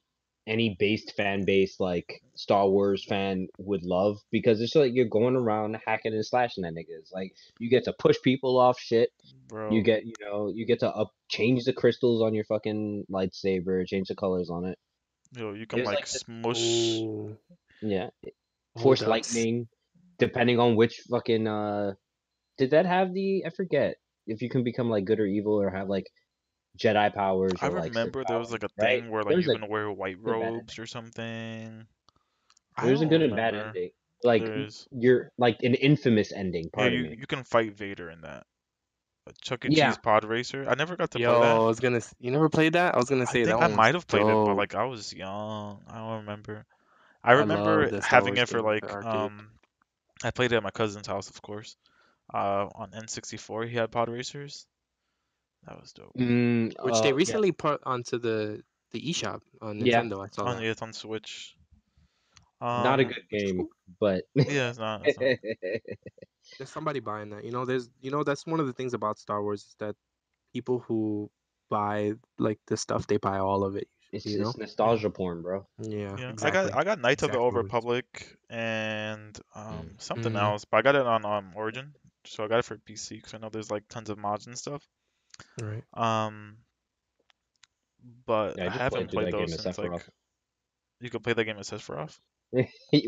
based fan base like Star Wars fan would love because it's like you're going around hacking and slashing at niggas. Like you get to push people off shit. bro, You get to up change the crystals on your fucking lightsaber, change the colors on it. you can There's like like this smush. Oh, yeah, hold force up. lightning, depending on which fucking did that have the I forget if you can become like good or evil or have like Jedi powers I or like Sith remember there was powers, like a right? thing where like There's you like can wear white good, bad, and robes or something. I There's a don't good and bad remember. ending. Like There is. you're like an infamous ending. Yeah, Pardon you me. you can fight Vader in that. A Chuck E. Yeah, Cheese Pod Racer. I never got to play Yo, that. I was gonna. You never played that? I was gonna I say that think I one was might have played it, but dope. like I was young. I don't remember. I I love remember the Star having Wars it for game at the like arcade. I played it at my cousin's house, of course. On N64 he had pod racers. That was dope. Which they yeah, recently put onto the eShop on yeah. Nintendo. I saw On that. yeah, it's on Switch. Not a Um, good Which is game, cool. but yeah, it's not. There's somebody buying that. That's one of the things about Star Wars is that people who buy like the stuff, they buy all of it usually, it's Yeah, nostalgia porn, bro. Yeah, yeah. I got exactly. I got Knights of the Exact Old words. Republic and something Mm, else, but I got it on Origin, so I got it for PC because I know there's like tons of mods and stuff. right. Um, but Yeah, I I just haven't played through played that those game at since Sephiroth like you could play that game at Sephiroth.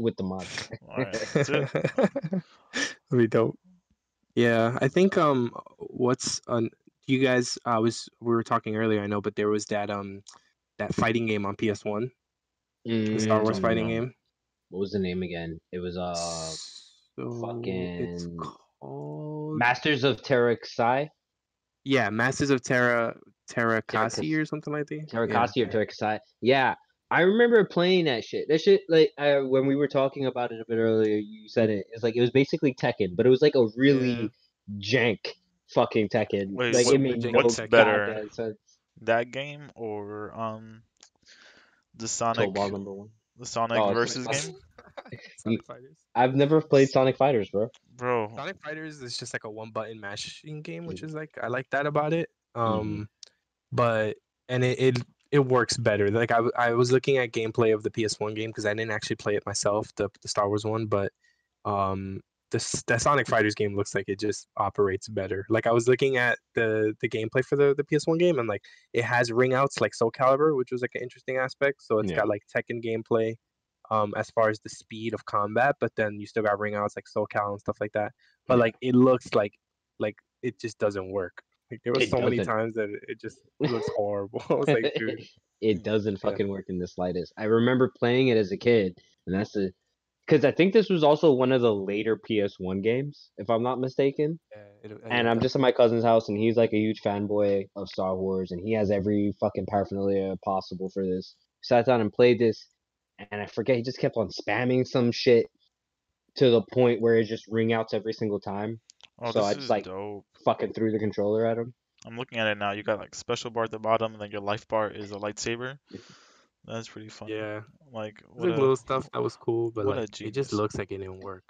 with the mods. All right, that's it. That'd be dope. Yeah, I think what's you guys we were talking earlier, I know, but there was that fighting game on PS1, the Star Wars fighting Mm, game. what was the name again? It was So it's fucking called Masters of Terraxai, yeah, Masters of Terrakasi Terrakas, or something like that. Yeah. Terrakasi or Terraxai. Yeah, I remember playing that shit. That shit, like, when we were talking about it a bit earlier, you said it. It's like it was basically Tekken, but it was like a Yeah. really jank fucking Tekken. Wait, Like it Super made janky no what's Tekken. better, goddamn sense. that game or the Toe ball Sonic number one. the Sonic Oh, versus game, you, Sonic Fighters. I've never played Sonic Fighters, bro. bro? Sonic Fighters is just like a one button mashing game, which is like I like that about it. Mm-hmm. But and it works better. Like I was looking at gameplay of the PS1 game because I didn't actually play it myself, the Star Wars one, but um the Sonic Fighters game looks like it just operates better. Like I was looking at the gameplay for the PS1 game and like it has ring outs like Soul Calibur, which was like an interesting aspect. So it's Yeah. got like Tekken gameplay as far as the speed of combat, but then you still got ring outs like Soul Cal and stuff like that. But Yeah. like it looks like it just doesn't work. Like there were It so many doesn't. times that it just looks horrible. I was like, dude, It doesn't yeah, fucking work in the slightest. I remember playing it as a kid, and that's the because I think this was also one of the later PS1 games, if I'm not mistaken. And yeah, I'm just at definitely. my cousin's house, and he's like a huge fanboy of Star Wars, and he has every fucking paraphernalia possible for this. Sat down and played this, and I forget he just kept on spamming some shit to the point where it just ring outs every single time. Oh, So this I just is like dope. fucking threw the controller at him. I'm looking at it now. You got like special bar at the bottom, and then your life bar is a lightsaber. That's pretty funny. Yeah, Like there's like little stuff that was cool, but what a like it just genius. looks like it didn't work.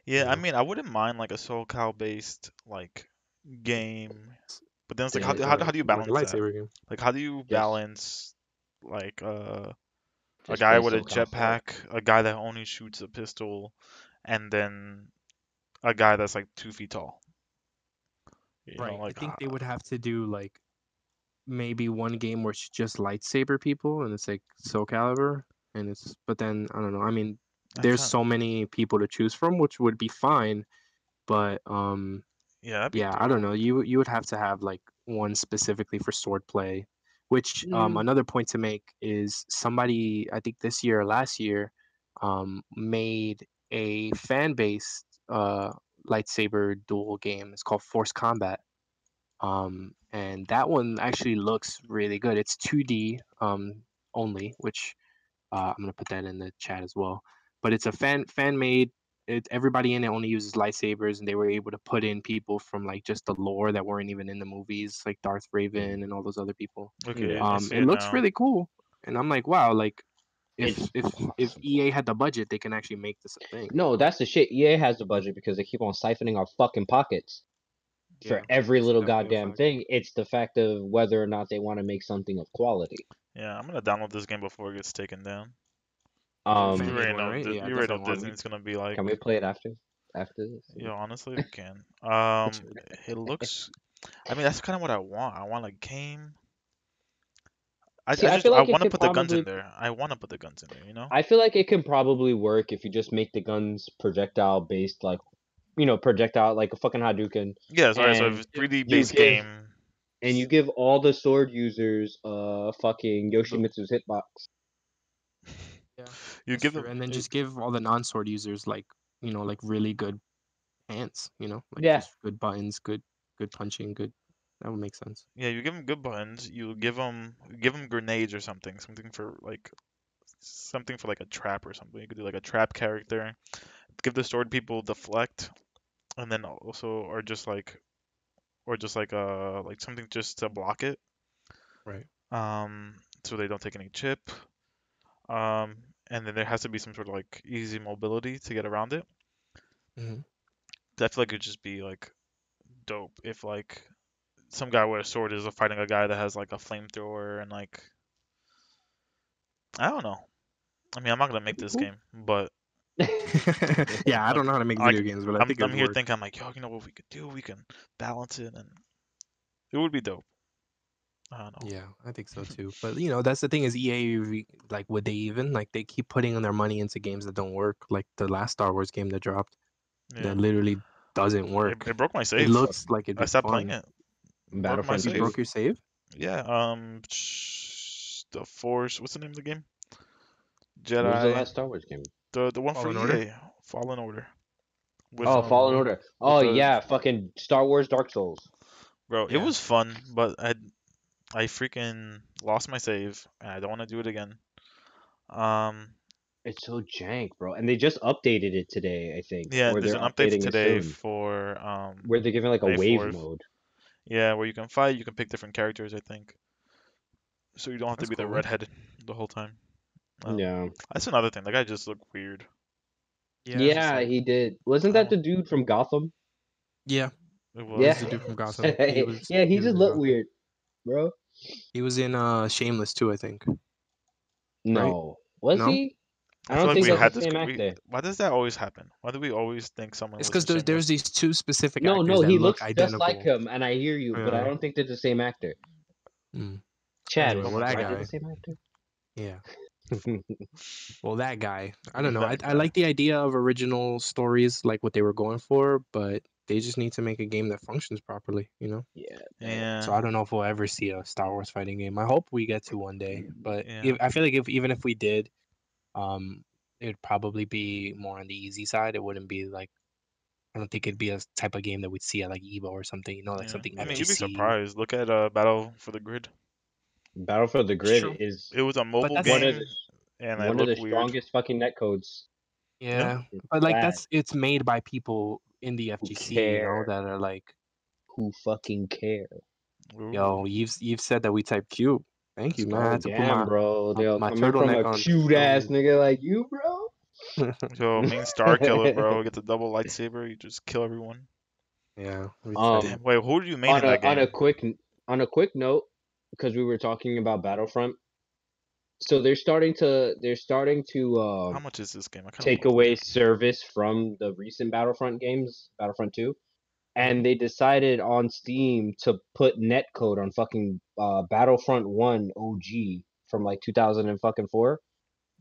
Yeah, You I know, mean, I wouldn't mind like a Soul Cal based like game, but then it's like Just how like do, a how do you like a balance that? lightsaber game. Like how do you just balance like a just guy play with a SoCal Star. jetpack, a guy that only shoots a pistol, and then a guy that's like 2 feet tall. You know, Right. I like think they would have to do like maybe one game where it's just lightsaber people and it's like Soul Calibur and it's but then I don't know. I mean, I there's can't. so many people to choose from, which would be fine, but Yeah, that'd be yeah, I don't dope. know. You would have to have like one specifically for sword play, which Mm. another point to make is somebody I think this year or last year made a fan-based lightsaber duel game. It's called Force Combat. And that one actually looks really good. It's 2D only, which I'm gonna put that in the chat as well. But it's a fan made. Everybody in it only uses lightsabers, and they were able to put in people from like just the lore that weren't even in the movies, like Darth Mm. Raven and all those other people. Okay, Yeah. I see It it looks now. really cool, and I'm like, wow, like It's if awesome. EA had the budget, they can actually make this a thing. No, that's the shit. EA has the budget because they keep on siphoning our fucking pockets for Yeah, every that's little definitely a goddamn fact. thing. It's the fact of whether or not they want to make something of quality. Yeah, I'm gonna download this game before it gets taken down. Is it a You fan made Um, already one, know. right? Yeah, I You already know definitely want can to. we Disney's gonna be like, can we play it after this? yo, honestly, we can. It should. It looks. I mean, that's kind of what I want. I want a game. I, See, I I just feel I like it want to could put the guns in probably there. I want to put the guns in there. You know? I feel like it can probably work if you just make the guns projectile based, like, projectile like a fucking Hadouken, Yes. All right. So if and it's Yeah. 3D you based give game, and you give all the sword users fucking the Yoshimitsu's hitbox. Yeah, You that's give true. them And then just give all the non-sword users like like really good hands. Like Yeah. just good buttons, good punching, good. That would make sense. yeah, you give them good buttons. You give them grenades or something for like a trap or something. You could do like a trap character. Give the sword people deflect, and then also or just like something just to block it. Right. So they don't take any chip. Um, and then there has to be some sort of like easy mobility to get around it. Hmm. I feel like it'd just be like dope if like some guy with a sword is fighting a guy that has like a flamethrower and like I don't know. I mean, I'm not gonna make That'd be this cool. game, but Yeah, I like don't know how to make like video games, but I I'm think it I'm would here work. thinking I'm like, yo, you know what we could do? We can balance it and it would be dope. I don't know. Yeah, I think so too. But that's the thing is EA like would they even like they keep putting their money into games that don't work, like the last Star Wars game that dropped Yeah, that literally doesn't it, work. it broke my It save. looks like it'd I be stopped playing fun. it. It broke my Battlefront You 2. save. broke your save? Yeah. The Force. What's the name of the game? What was the Jedi. last Star Wars game? The one for Fallen Order? EA. Fallen Order. With Oh, Fallen um Order. with Oh the yeah, fucking Star Wars Dark Souls. bro. It Yeah. was fun, but I freaking lost my save and I don't want to do it again. Um. It's so jank, bro. And they just updated it today, I think, Yeah, or there's they're an update updating it today soon, for where they're giving like a May wave 4th. mode. Yeah, where you can fight, you can pick different characters, I think. So you don't have to That's be the cool. redhead the whole time. Yeah. That's another thing. That guy just looked weird. Yeah. It's just Yeah, like he did. Wasn't I that don't. the dude from Gotham? Yeah. It He Yeah. was was. the dude from Gotham. Yeah, he He was just in looked Gotham. weird, bro. He was in Shameless too, I think. Right? No. Was No? he? I I feel don't like think think we that's the so. had this. same We. actor. Why does that always happen? Why do we always think someone It's was in because there's Shameless? these two specific No, actors no, that he look looks just like identical. him, and I hear you, but I Yeah. don't think they're the same actor. Mm. Chad, Anyway, Oh is well my that are god. they the guy. same actor? Yeah. Well, that guy. I don't know. I That I guy. like the idea of original stories, like what they were going for, but they just need to make a game that functions properly. Yeah, damn. Yeah. So I don't know if we'll ever see a Star Wars fighting game. I hope we get to one day, but Yeah. I feel like even if we did, um, it'd probably be more on the easy side. It wouldn't be like I don't think it'd be a type of game that we'd see at like Evo or something. Like Yeah. something I mean, you'd be FGC. surprised. Look at Battle for the Grid. Battle for the It's Grid true, is It was a but mobile that's one of the game, and it one of the looked weird. strongest fucking netcodes. Yeah. yeah. It's But like bad. it's made by people in the Who FGC, care? that are like, Who fucking care? Ooh. yo, you've said that we type Q. Thank Let's you, man. I go. had to put Damn, bro. They're my coming from turtleneck a on. cute ass nigga like you, bro. Yo, main star killer, bro. Get the double lightsaber. You just kill everyone. Yeah, we said um, that. Damn. Wait, who did you main on in that a game? quick note, because we were talking about Battlefront, so they're starting to How much is this game? I kind of take want to play away it. service from the recent Battlefront games, Battlefront 2, Hmm. and they decided on Steam to put netcode on fucking Battlefront 1 OG from like 2004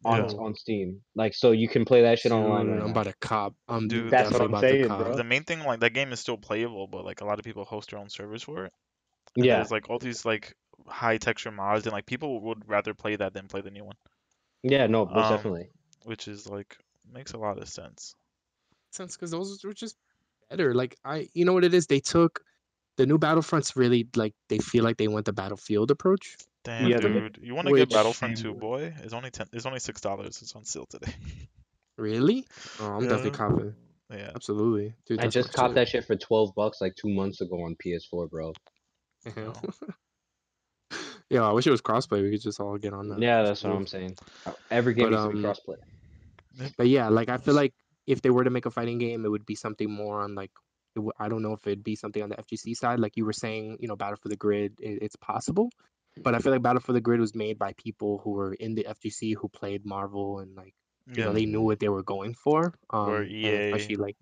Yeah. Oh, on Steam. Like so you can play that shit online dude, right I'm now. about to cop. I'm Dude, That's what definitely I'm about to saying, cop. bro. the main thing, like, that game is still playable, but, like, a lot of people host their own servers for it. And Yeah. there's, like, all these, like, high texture mods, and, like, people would rather play that than play the new one. Yeah, no, most Um, definitely. which is, like, makes a lot of sense. Sense because those were just better. Like you know what it is? They took the new Battlefronts really like they feel like they went the Battlefield approach Damn, with Yeah, them, dude. You want to get which Battlefront 2, boy? It's only $6. It's on sale today. really, oh, I'm definitely Yeah. copping. Yeah. Absolutely, dude, I that's my just copped shit. that shit for $12 like 2 months ago on PS4, bro. No. Yeah, I wish it was crossplay. We could just all get on that. Yeah, That's that's what cool. I'm saying. Every game But needs to be crossplay. but yeah, like I feel like if they were to make a fighting game, it would be something more on like I don't know if it'd be something on the FGC side, like you were saying. Battle for the Grid, it's possible, but I feel like Battle for the Grid was made by people who were in the FGC who played Marvel and like Yeah. they knew what they were going for. Where And EA. especially like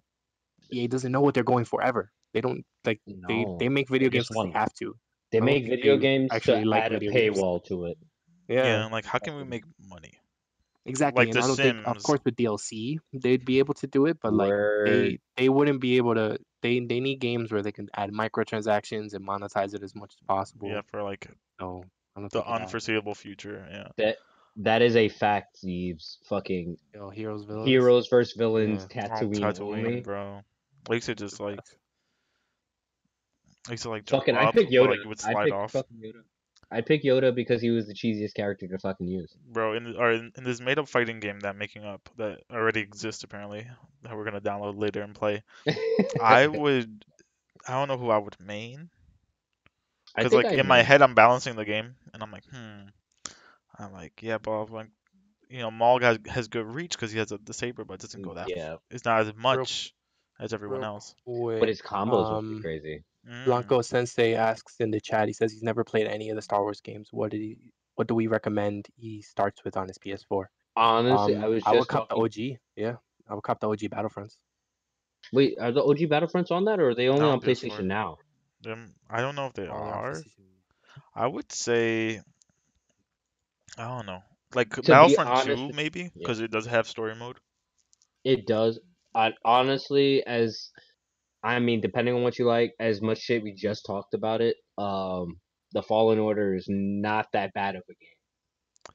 EA doesn't know what they're going for ever. They don't like they No, make they video games just because they want have to. they I don't make think video they games to actually like add a video games. paywall to it. Yeah. Yeah, like, how can we make money? Exactly, Like and The I don't think, of Sims. course, with DLC they'd be able to do it, but like Word. they wouldn't be able to. They need games where they can add microtransactions and monetize it as much as Yeah, possible. for, like, So I don't the think with that. unforeseeable future. Yeah. That That is a fact, Thieves. Fucking Yo, heroes, villains. heroes versus villains, Yeah. Oh, Tatooine Tatooine, only. bro. I used to just like, I used to like jump Fucking, I up, pick but Yoda. like you would I slide pick off. fucking Yoda. I pick Yoda because he was the cheesiest character to fucking use. Bro, in this made up fighting game that I'm making up that already exists apparently, that we're gonna download later and play, I would, I don't know who I would main. I Because think like I in my may. head I'm balancing the game and I'm like, I'm like, yeah, but like, Maul has good reach because he has the saber, but it doesn't go that. Yeah, It's not as Real, much as everyone real else. but quick. his combos would be crazy. Mm. Blanco Sensei asks in the chat. He says he's never played any of the Star Wars games. What do we recommend he starts with on his PS4? Honestly, I was I would just cop the talking. OG. Yeah, I would cop the OG Battlefronts. Wait, are the OG Battlefronts on that, or are they only Not on on PS4. PlayStation now? I don't know if they Oh, they're on are. PlayStation. I would say I don't know. Like To be Battlefront honest 2 with maybe you, yeah, because it does have story mode. it does. Honestly, I mean, depending on what you like, as much shit we just talked about it, the Fallen Order is not that bad of a game.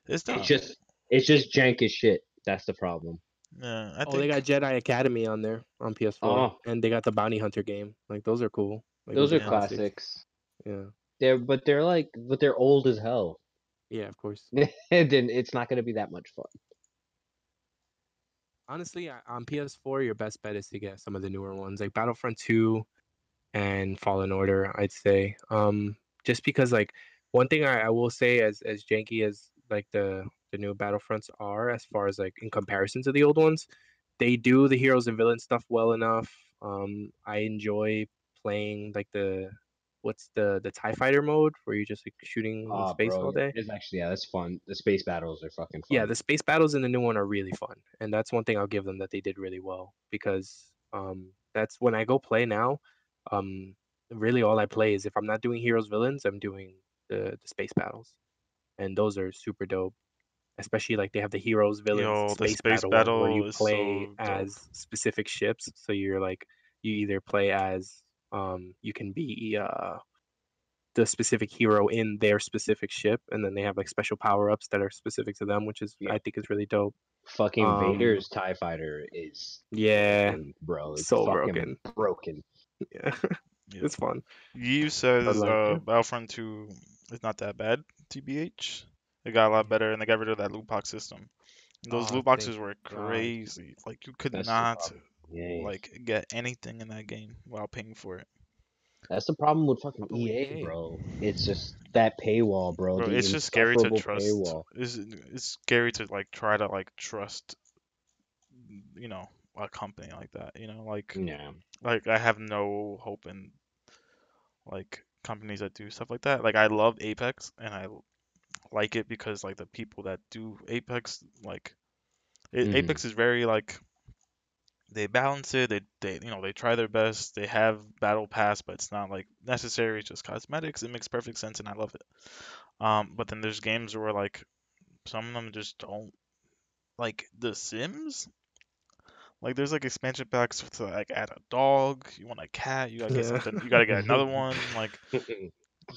It's It's not. just jank as shit. That's the problem. Yeah, I Oh, they think. got Jedi Academy on there on PS4, Oh, and they got the Bounty Hunter game. Like those are cool. Like those those are are Yeah. classics. classics. Yeah, They're old as hell. yeah, of course. And then it's not gonna be that much fun. Honestly, on PS4, your best bet is to get some of the newer ones, like Battlefront 2 and Fallen Order, I'd say. Just because like one thing I will say as janky as like the new Battlefronts are, as far as like in comparison to the old ones, they do the heroes and villains stuff well enough. I enjoy playing like the TIE fighter mode where you're just like shooting in Ah, space bro, all yeah, day. it is actually, yeah, that's fun. The space battles are fucking Yeah, fun. the space battles in the new one are really fun, and that's one thing I'll give them that they did really well because that's when I go play now. Um, really all I play is if I'm not doing heroes villains, I'm doing the space battles, and those are super dope. Especially like they have the heroes villains Yo, the space space battle one where you battle is play so dope. as specific ships. So you're like you either play as you can be the specific hero in their specific ship, and then they have like special power ups that are specific to them, which is Yeah, I think is really dope. fucking Um, Vader's TIE fighter is yeah, broken, bro. It's so fucking broken. broken. Yeah, Yeah. it's fun. Yu But says like, yeah, Battlefront 2 is not that bad, TBH. It got a lot better and they got rid of that loot box system. Those oh, loot thank boxes were God. crazy. Like you could That's the not problem. Yeah, like get anything in that game without paying for it. that's the problem with fucking What's up with EA, EA? bro. It's just that paywall, bro. Bro, The it's just scary to insufferable trust. paywall. It's scary to like try to like trust, you know, a company like that. Yeah. Like I have no hope in like companies that do stuff like that. Like I love Apex and I like it because like the people that do Apex like Hmm. Apex is very like they balance it. They try their best. They have battle pass, but it's not like necessary. It's just cosmetics. It makes perfect sense, and I love it. But then there's games where like some of them just don't like The Sims. Like there's like expansion packs to like add a dog. You want a cat? You gotta get Yeah, something. You gotta get another one. Like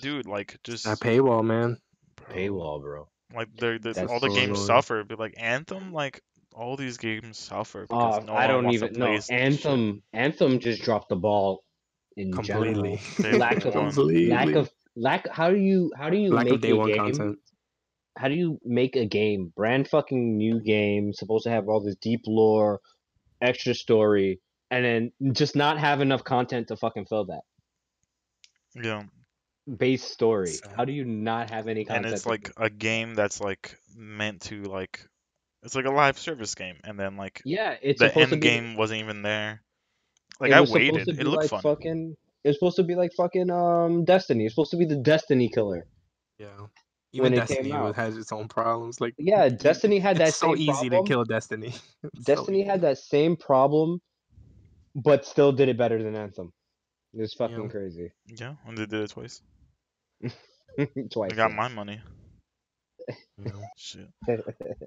dude, like that just paywall, man. bro. Paywall, bro. Like all That's the So games annoying. suffer, but like Anthem, like all these games suffer because no I one don't wants to even play know. his shit. Anthem just dropped the ball in Completely, general. They Lack of won. lack completely. of lack. How do you Lack of make day a one game? content. How do you make a game brand fucking new game supposed to have all this deep lore, extra story, and then just not have enough content to fucking fill that Yeah, base story? How Sad. do you not have any and content it's to like fill a that? game that's like meant to like it's like a live service game, and then like Yeah, it's the supposed to end be. game wasn't even there. Like It I was supposed waited. to It be looked like fun. fucking. It was supposed to be like fucking Destiny. It's supposed to be the Destiny killer Yeah. when Even it came Destiny out. has its own problems. Like Yeah, Destiny had it's that so same easy to problem. kill Destiny. It's so Destiny had easy. that same problem, but still did it better than Anthem. It was fucking Yeah. crazy. Yeah, and they did it twice. They Twice, got my yes. money. Yeah. Shit.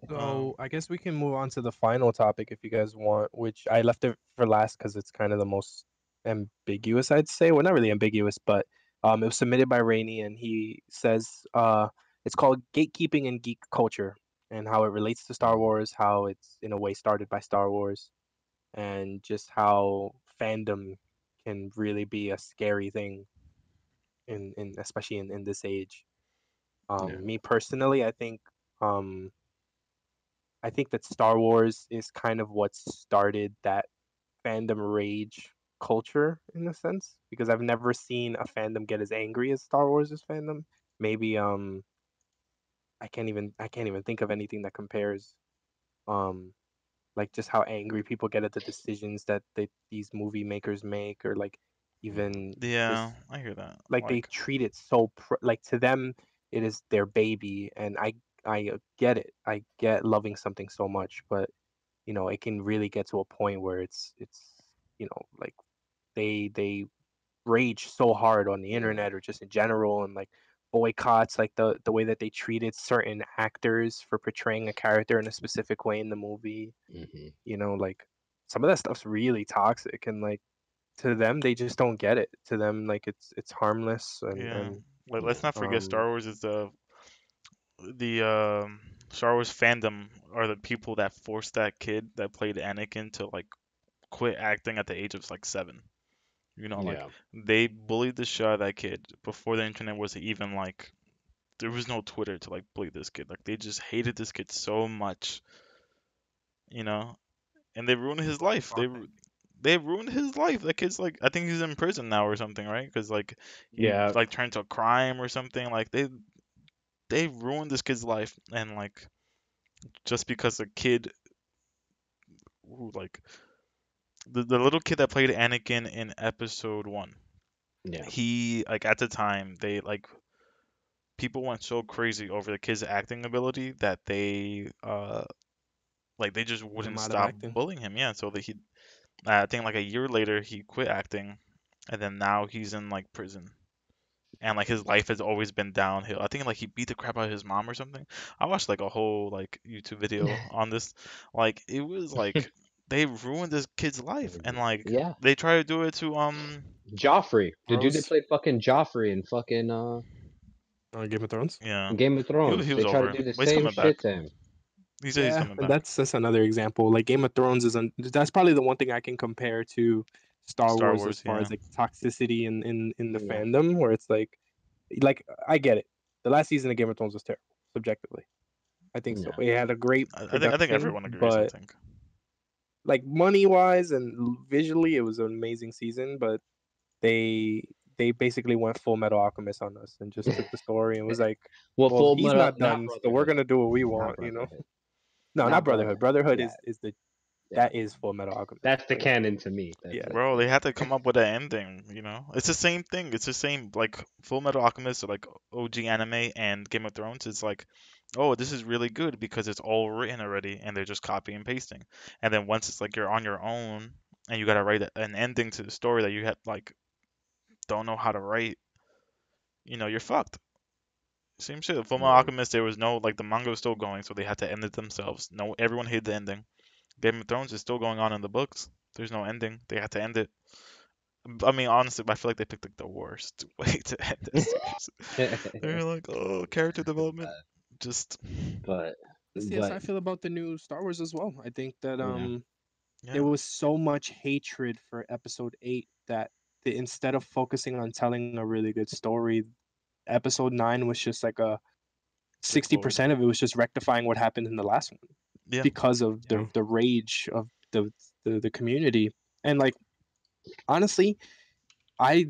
So I guess we can move on to the final topic if you guys want, which I left it for last because it's kind of the most ambiguous, I'd say. Well, not really ambiguous, but it was submitted by Rainey, and he says it's called Gatekeeping and Geek Culture. and how it relates to Star Wars, how it's in a way started by Star Wars, and just how fandom can really be a scary thing in especially in this age. Yeah. Me personally, um I think that Star Wars is kind of what started that fandom rage culture in a sense, because I've never seen a fandom get as angry as Star Wars' fandom. Maybe I can't even think of anything that compares. Um like just how angry people get at the decisions that these movie makers make, or like even Yeah, just I hear that. like they Like, treat it so like to them it is their baby, and I get it. I get loving something so much, but it can really get to a point where it's like they rage so hard on the internet or just in general, and like boycotts like the way that they treated certain actors for portraying a character in a specific way in the movie. Hmm. Like some of that stuff's really toxic, and like to them they just don't get it. To them, like it's harmless, and yeah, and like let's Yeah. not forget Star Wars is the Star Wars fandom are the people that forced that kid that played Anakin to like quit acting at the age of like 7. Like Yeah. they bullied the shit out of that kid before the internet was even like there was no Twitter to like bully this kid. Like they just hated this kid so much, you know, and they ruined his life. They ruined his life. That kid's like I think he's in prison now or something, right? Because like he Yeah. like turned to a crime or something. Like they ruined this kid's life, and like just because a kid who like the little kid that played Anakin in episode 1, Yeah. he like at the time they like people went so crazy over the kid's acting ability that they just get them wouldn't out of stop acting. bullying him. Yeah, so that he I think like a year later he quit acting, and then now he's in like prison. And like his life has always been downhill. I think like he beat the crap out of his mom or something. I watched like a whole like YouTube video on this. Like it was like they ruined this kid's life, and like Yeah. they try to do it to Joffrey, the dude that Rose, played fucking Joffrey in fucking Game of Thrones. yeah. Game of He Thrones. was They try to over, do the but he's same coming back. shit to him. He said he's Yeah, coming and back. that's another example. Like Game of Thrones that's probably the one thing I can compare to Star Star Wars as Wars, far yeah. as like toxicity in the Yeah. fandom, where it's like I get it. The last season of Game of Thrones was terrible, subjectively. I think so. Yeah. It had a great I think production, everyone agrees. I but think. like money wise and visually, it was an amazing season. But they they basically went Full Metal Alchemist on us and just took the story and was like, Well, well, Full he's Metal, not not done, so we're Brotherhood, gonna do what we not want. Brotherhood, No, not not Brotherhood. Brotherhood. Brotherhood Yeah, is the yeah. that is Full Metal Alchemist. That's the Like, canon to me. That's yeah, it. Bro, they Yeah. had to come up with an ending. It's the same thing. It's the same like Full Metal Alchemist or like OG anime and Game of Thrones. It's like, oh, this is really good because it's all written already and they're just copy and pasting. And then once it's like you're on your own and you gotta write an ending to the story that you had like don't know how to write, you're fucked. Same shit. Full Metal Yeah. Alchemist, there was no like the manga was still going, so they had to end it themselves. No, everyone hated the ending. Game of Thrones is still going on in the books. There's no ending. They had to end it. I mean, honestly, I feel like they picked like the worst way to end that series. They're like, oh, character So development, bad. just But yes, but I feel about the new Star Wars as well. I think that yeah. there yeah, was so much hatred for Episode 8 that instead of focusing on telling a really good story, Episode 9 was just like a like void. 60% of it was just rectifying what happened in the last one Yeah, because of yeah, the rage of the community. And like honestly, I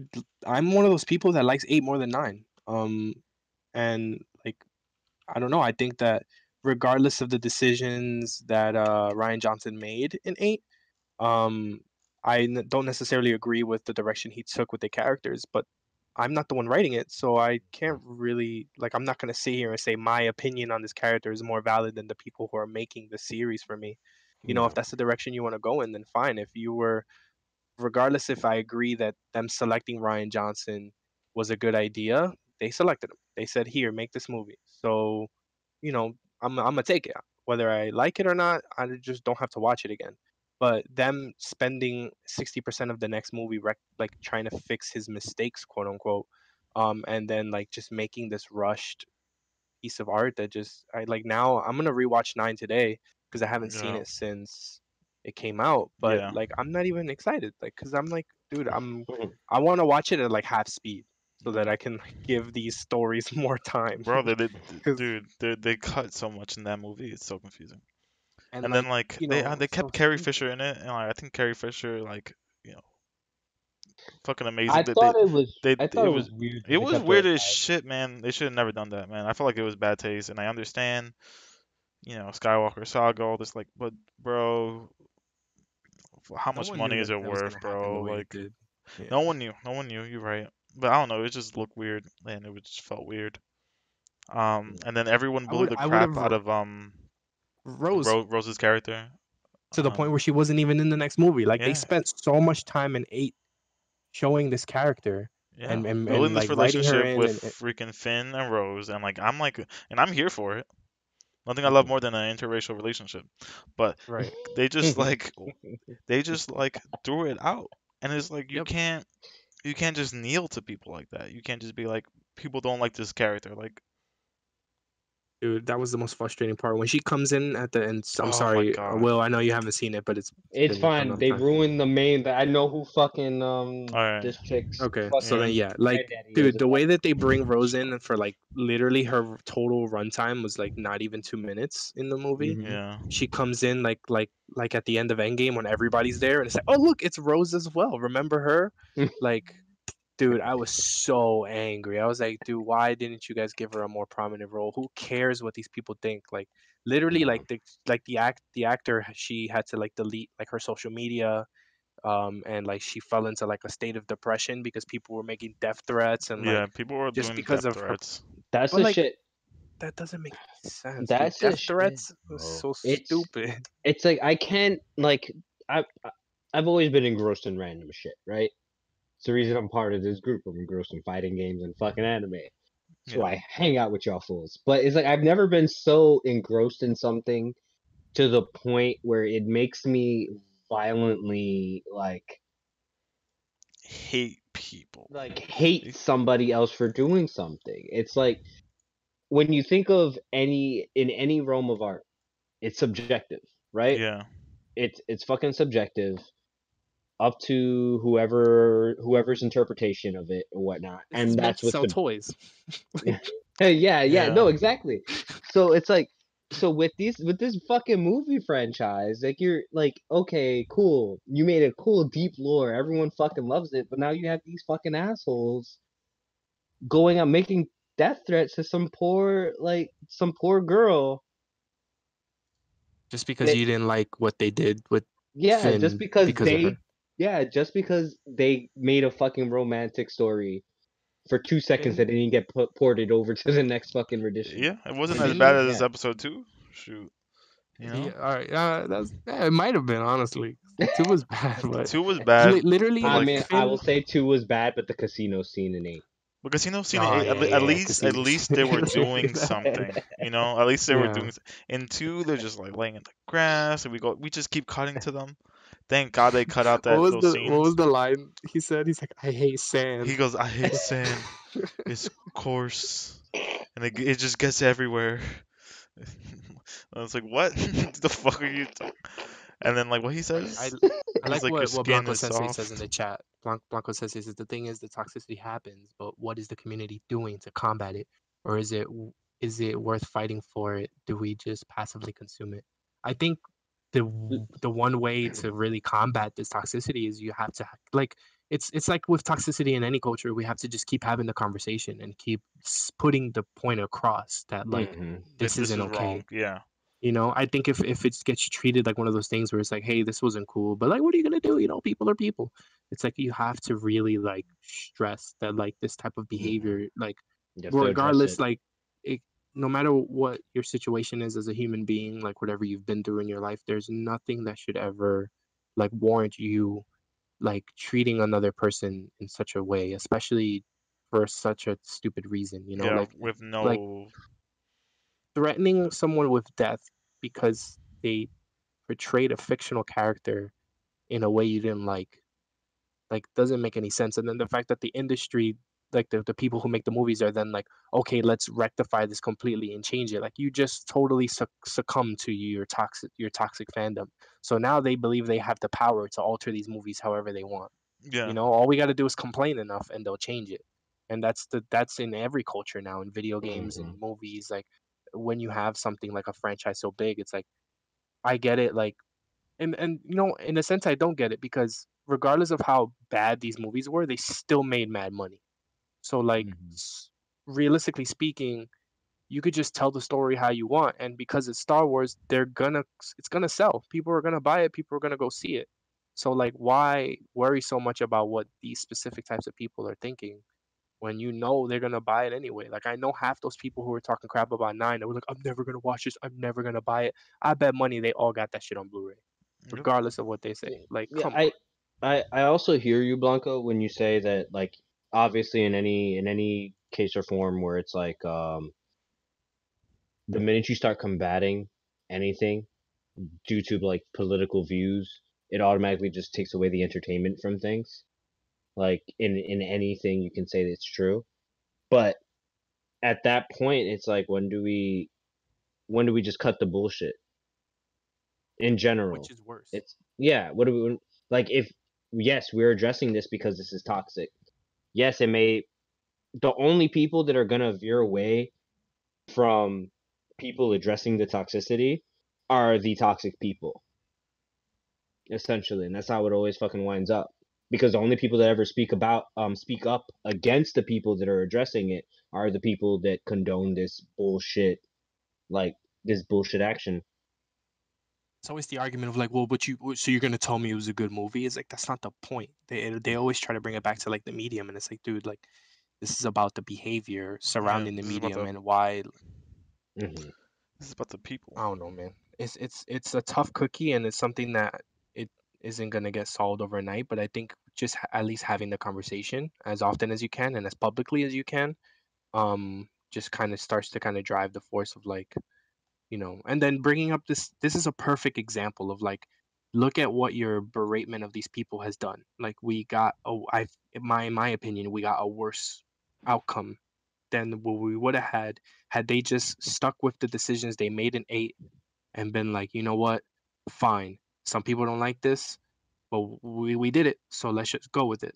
I'm one of those people that likes 8 more than 9. And like I don't know, I think that regardless of the decisions that Ryan Johnson made in 8, um don't necessarily agree with the direction he took with the characters, but I'm not the one writing it, so I can't really like I'm not going to sit here and say my opinion on this character is more valid than the people who are making the series for me. If Yeah. that's the direction you want to go in, then fine. If you were regardless if I agree that them selecting Ryan Johnson was a good idea, they selected him. They said, "Here, make this movie." So, you know, I'm gonna take it. Whether I like it or not, I just don't have to watch it again. But them spending 60% of the next movie, like trying to fix his mistakes, quote unquote, and then like just making this rushed, piece of art that just I like. Now I'm gonna rewatch 9 today because I haven't seen Yeah. it since it came out. But Yeah. like I'm not even excited, like because I'm like, dude, I want to watch it at like half speed so that Yeah. I can like, give these stories more time. Bro, Because dude, they cut so much in that movie. It's so confusing. and And then like like you know, they so kept Carrie stupid. Fisher in it, and like, I think Carrie Fisher like you know fucking amazing. I thought it was. I thought It it was was weird that it they was kept her weird as alive. shit, man. They should have never done that, man. I feel like it was bad taste, and I understand, Skywalker Saga, all this, like, but bro, how No much one knew money is that it that was worth, gonna happen the bro? way it Like, did. Yeah. no one knew. You're right, but I don't know. It just looked weird, and it just felt weird. And then everyone blew the I would crap have out of Rose Rose's character. to the point where she wasn't even in the next movie. Like they Yeah, spent so much time in 8 showing this character yeah, building and this like writing her relationship in with and freaking Finn and Rose, and and I'm here for it. Nothing I love Mhm. more than an interracial relationship. But right. they just like they just like threw it out, and it's like Yep. you can't just kneel to people like that. You can't just be like people don't like this character. Like, Dude, that was the most frustrating part when she comes in at the end. I'm oh my sorry, god. Will. I know you haven't seen it, but it's It's been fine. enough They time. ruined the main. I know who fucking All right. this chick's Okay, so then Yeah. fucking yeah, like, granddaddy is dude, in the that. way that they bring Rose in for like literally her total runtime was like not even 2 minutes in the movie. Hmm. Yeah. She comes in like at the end of Endgame when everybody's there, and it's like, oh look, it's Rose as well. Remember her? Like, dude, I was so angry. I was like, dude, why didn't you guys give her a more prominent role? Who cares what these people think? Like, literally, Yeah. the actor, she had to like delete like her social media, and like she fell into like a state of depression because people were making death threats and Yeah. like People were just doing because death of her. threats. That's But the like, shit. that doesn't make any sense, dude. That's the Death shit, threats was bro. so stupid. It's like I can't like I've always been engrossed in random shit, right? It's the reason I'm part of this group. I'm engrossed in fighting games and fucking anime. So Yeah. I hang out with y'all fools. But it's like I've never been so engrossed in something to the point where it makes me violently Hate people. hate somebody else for doing something. It's like when you think of any realm of art, it's subjective, right? Yeah. It's fucking subjective, up to whoever's interpretation of it or whatnot, This is and meant that's to what's sell toys. yeah, Yeah. no, exactly. So it's like, so with this fucking movie franchise, like you're like, okay, cool, you made a cool deep lore, everyone fucking loves it, but now you have these fucking assholes going out making death threats to some poor girl Just because that, you didn't like what they did with yeah, Finn because of her. just because they made a fucking romantic story for 2 seconds that And didn't get ported over to the next fucking rendition. Yeah. It wasn't and as then bad you as Yeah. episode 2. Shoot. You yeah, know? all right. It might have been honestly. 2 was bad, but 2 was bad, literally but I like like mean, I Finn. will say 2 was bad, but the casino scene in 8. but Casino Scene, Oh yeah, yeah, at casinos. least they were doing something. At least they were Yeah. doing. In 2, they're just like laying in the grass, and we just keep cutting to them. Thank God they cut out those What was scenes. the line he said? He's like, I hate He sand. goes, "I hate sand. It's coarse, and it just gets everywhere." I was like, "What the fuck are you talking?" And then like what he I says, I he's like like, "Your what skin Blanco is Sensei says in soft." the chat. Blanco Sensei says the thing is the toxicity happens, but what is the community doing to combat it, or is it worth fighting for it? Do we just passively consume it? I think the one way to really combat this toxicity is you have to like it's like with toxicity in any culture, we have to just keep having the conversation and keep putting the point across that like Hmm. this This isn't is wrong. okay. Yeah, I think if it gets treated like one of those things where it's like, hey, this wasn't cool, but like, what are you gonna do? People are people. It's like you have to really like stress that like this type of Hmm. behavior, like You have to address regardless, it. like it, no matter what your situation is as a human being, like whatever you've been through in your life, there's nothing that should ever like warrant you like treating another person in such a way, especially for such a stupid reason. yeah, with Like no, threatening someone with death because they portrayed a fictional character in a way you didn't like doesn't make any sense. And then the fact that the industry like the people who make the movies are then like, okay, let's rectify this completely and change it. Like you just totally succumb to your toxic fandom. So now they believe they have the power to alter these movies however they want. Yeah. All we got to do is complain enough and they'll change it. And that's in every culture now, in video games and Hmm. movies. Like when you have something like a franchise so big, it's like I get it. Like and in a sense, I don't get it because regardless of how bad these movies were, they still made mad money. So like Hmm. realistically speaking, you could just tell the story how you want, and because it's Star Wars, it's gonna sell. People are gonna buy it. People are gonna go see it. So like, why worry so much about what these specific types of people are thinking when you know they're gonna buy it anyway? Like I know half those people who were talking crap about Nine, they were like, "I'm never gonna watch this. I'm never gonna buy it." I bet money they all got that shit on Blu-ray, Yep. regardless of what they say. Yeah, Like, yeah. come on. I also hear you, Blanco, when you say that like obviously in any case or form where it's like the minute you start combating anything due to like political views, it automatically just takes away the entertainment from things. Like in anything you can say that it's true. But at that point it's like when do we just cut the bullshit in Which general? is worse. It's yeah, what do we like if yes, we're addressing this because this is toxic. Yes, it may the only people that are gonna veer away from people addressing the toxicity are the toxic people, essentially, and that's how it always fucking winds up. Because the only people that ever speak up against the people that are addressing it are the people that condone like this bullshit action. It's always the argument of like, well, but so you're gonna tell me it was a good movie? It's like that's not the point. They always try to bring it back to like the medium, and it's like, dude, like this is about the behavior Yeah. surrounding the This is about medium the and why. Hmm. this is about the people. I don't know, man. It's a tough cookie, and it's something that it isn't gonna get solved overnight. But I think just at least having the conversation as often as you can and as publicly as you can, just kind of starts to kind of drive the force of like, and then bringing up this is a perfect example of like, look at what your beratement of these people has done. Like we got in my opinion, we got a worse outcome than what we would have had they just stuck with the decisions they made in 8 and been like, you know what, fine, some people don't like this, but we did it, so let's just go with it.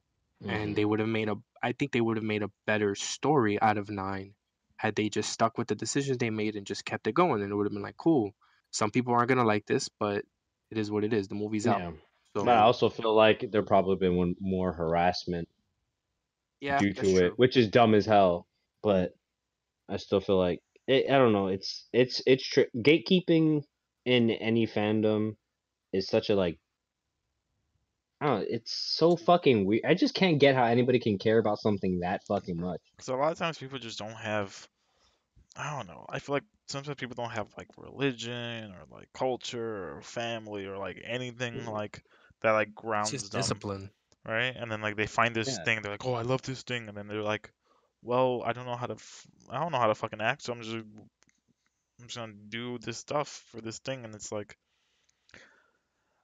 And Hmm. they would have made a I think they would have made a better story out of 9 had they just stuck with the decisions they made and just kept it going, and it would have been like, cool, some people aren't gonna like this, but it is what it is, the movie's out. Yeah, but I So also feel like there probably been more harassment yeah, due that's to it, true. which is dumb as hell. But I still feel like I don't know. Gatekeeping in any fandom is such a like I don't know. It's so fucking weird. I just can't get how anybody can care about something that fucking much. Because a lot of times people just don't have. I don't know. I feel like sometimes people don't have like religion or like culture or family or like anything Mm. like that like It's grounds just them, discipline. right? And then like they find this Yeah. thing, they're like, oh, I love this thing, and then they're like, well, I don't know how to fucking act, so I'm just gonna do this stuff for this thing, and it's like,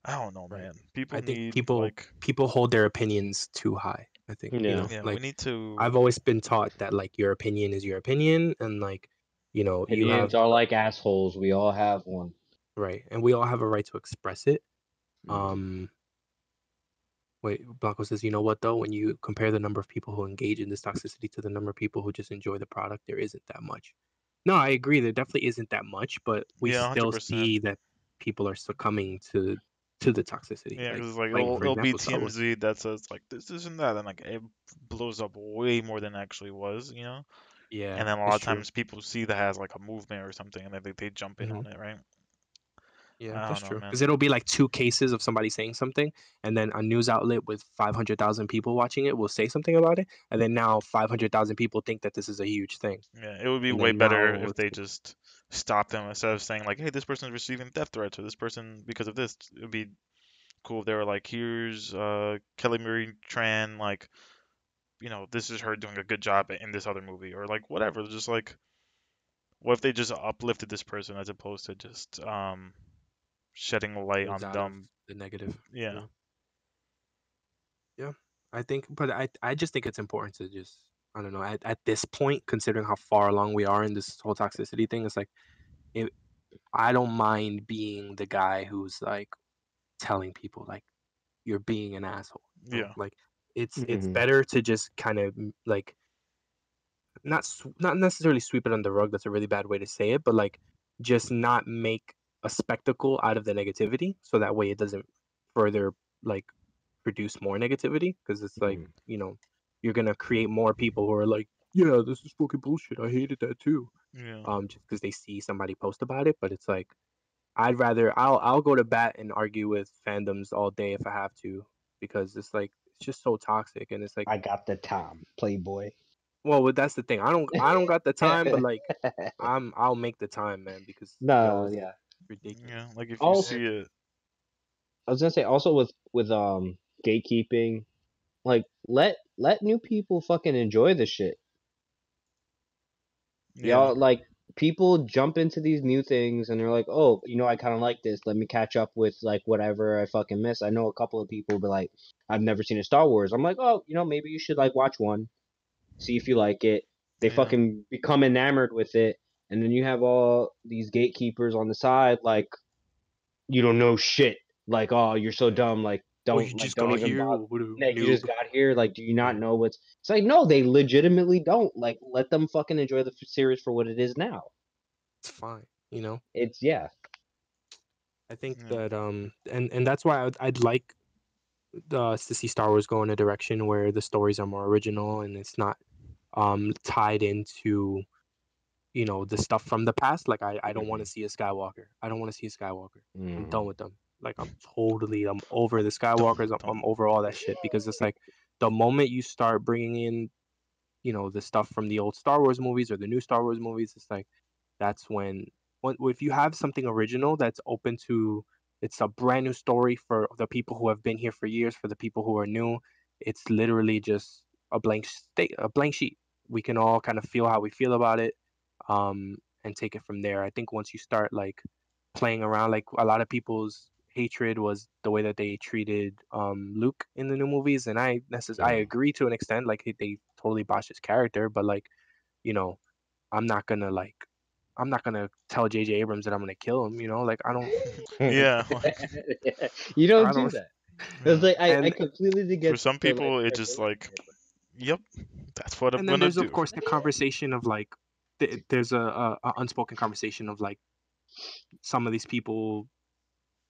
I don't know, Right. man. People I think need people like, people hold their opinions too high. I think, Yeah. yeah, we like need to, I've always been taught that like your opinion is your opinion, and like, you have Opinions are like assholes. We all have one. right, and we all have a right to express it. Hmm. Um, wait, Blanco says, you know what though? When you compare the number of people who engage in this toxicity to the number of people who just enjoy the product, there isn't that much. No, I agree. There definitely isn't that much, but we yeah, still 100%. see that people are succumbing to the toxicity. Yeah, Like because like like Hmm. for it'll be example, Star Wars. TMZ that says like this and that, and like it blows up way more than it actually was, you know? Yeah, And then a lot it's of true. times people see that as like a movement or something, and then they jump in on Mhm. it, right? Yeah, I that's don't know, true. man. Because it'll be like two cases of somebody saying something, and then a news outlet with 500,000 people watching it will say something about it, and then now 500,000 people think that this is a huge thing, Yeah, it would be and way then better now if it's they just stopped them instead of saying like, "Hey, this person's receiving death threats," or "This person because of this." It would be cool if they were like, "Here's Kelly Marie Tran, like, this is her doing a good job in this other movie," or like whatever. Just like, what if they just uplifted this person as opposed to just shedding a light moves on out of them? the negative. Yeah, Yeah, yeah. I think, but I just think it's important to just I don't know, at this point, considering how far along we are in this whole toxicity thing, it's like it, I don't mind being the guy who's like telling people like you're being an asshole. You know? Yeah. Like it's Hmm. better to just kind of like not necessarily sweep it under the rug. That's a really bad way to say it, but like just not make a spectacle out of the negativity, so that way it doesn't further like produce more negativity. Because it's like Hmm. you're gonna create more people who are like, yeah, this is fucking bullshit. I hated that too. Yeah. Just because they see somebody post about it, but it's like I'll go to bat and argue with fandoms all day if I have to, because it's like it's just so toxic, and it's like, I got the Tom Playboy. well, that's the thing. I don't got the time, but like I'll make the time, man, because No, it's yeah. ridiculous. Yeah. Like if you Also, see it, I was gonna say also with gatekeeping, like let new people fucking enjoy the shit. yeah. Y'all like people jump into these new things and they're like, oh, I kind of like this. Let me catch up with like whatever I fucking miss. I know a couple of people, but like I've never seen a Star Wars. I'm like, oh, maybe you should like watch one, see if you like it. They Yeah. fucking become enamored with it, and then you have all these gatekeepers on the side, like you don't know shit. Like, oh, you're so dumb. Like, Oh, you like just don't got even here? bother. What a Like, you just noob. got here. Like, do you not Yeah, know what's? It's like, no, they legitimately don't. Like, let them fucking enjoy the series for what it is now. it's fine. It's yeah. I think Yeah. that and that's why I'd like us to see Star Wars go in a direction where the stories are more original and it's not tied into the stuff from the past. Like I don't want to Hmm. see a Skywalker. I don't want to see a Skywalker. I'm done Hmm. with them. Like I'm over the Skywalkers. I'm Don't. over all that shit because it's like the moment you start bringing in the stuff from the old Star Wars movies or the new Star Wars movies, it's like that's when if you have something original that's open to, it's a brand new story for the people who have been here for years, for the people who are new. It's literally just a blank sheet. We can all kind of feel how we feel about it, and take it from there. I think once you start like playing around, like a lot of people's hatred was the way that they treated Luke in the new movies, and I Yeah. agree to an extent. Like they totally botched his character, but like you know, I'm not gonna like I'm not gonna tell J.J. Abrams that I'm gonna kill him. Like Yeah. Like, You don't I do don't, that. It's yeah. like I and completely For get some the like people, it just speculation like, here, but yep, that's what I'm and then gonna there's of do. course the conversation of like there's a unspoken conversation of like some of these people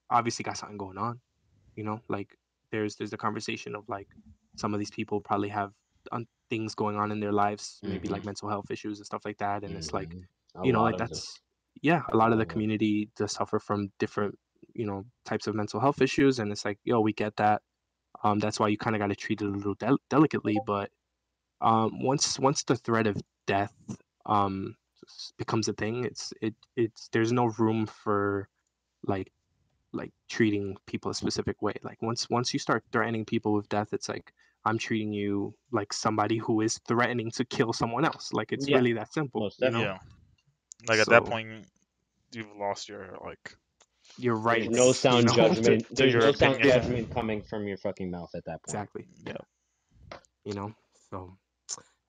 obviously got something going on. Like there's the conversation of like some of these people probably have things going on in their lives, maybe hmm like mental health issues and stuff like that, and it's like hmm a lot like of them. that's yeah, a lot of the Uh, community does suffer from different types of mental health issues, and it's like we get that. That's why you kind of got to treat it a little delicately, but once the threat of death um becomes a thing, it's there's no room for like treating people a specific way. Like once you start threatening people with death, it's like I'm treating you like somebody who is threatening to kill someone else. Like it's yeah, really that simple, most Yeah. definitely. Like at that So point, you've lost your like your There's no rights, sound to, judgment. to There's your no sound opinion. yeah, judgment coming from your fucking mouth at that point. exactly. Yeah. you know so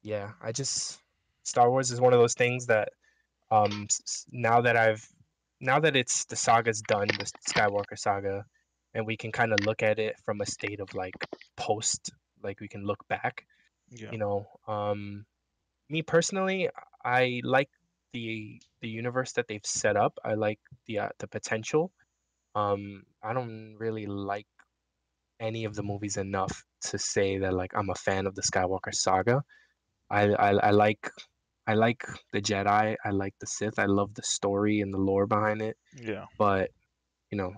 yeah, I just Star Wars is one of those things that now that it's the saga's done, the Skywalker saga, and we can kind of look at it from a state of like post, like we can look back. Yeah. you know Me personally, I like the universe that they've set up. I like the potential. I don't really like any of the movies enough to say that like I'm a fan of the Skywalker saga. I like the Jedi. I like the Sith. I love the story and the lore behind it. Yeah. But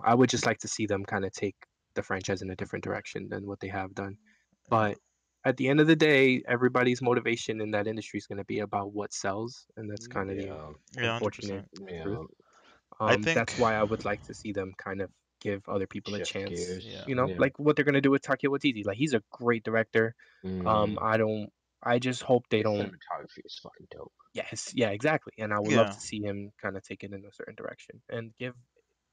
I would just like to see them kind of take the franchise in a different direction than what they have done. Yeah. But at the end of the day, everybody's motivation in that industry is going to be about what sells, and that's kind of the Yeah, Yeah. unfortunate 100%. truth. yeah. I That's think. why I would like to see them kind of give other people a Shift chance. gears. Yeah. Yeah. Like what they're going to do with Taika Waititi. Like he's a great director. Mm. I don't. I just hope they His don't. cinematography is fucking dope. Yes, yeah, exactly. And I would love Yeah. to see him kind of take it in a certain direction and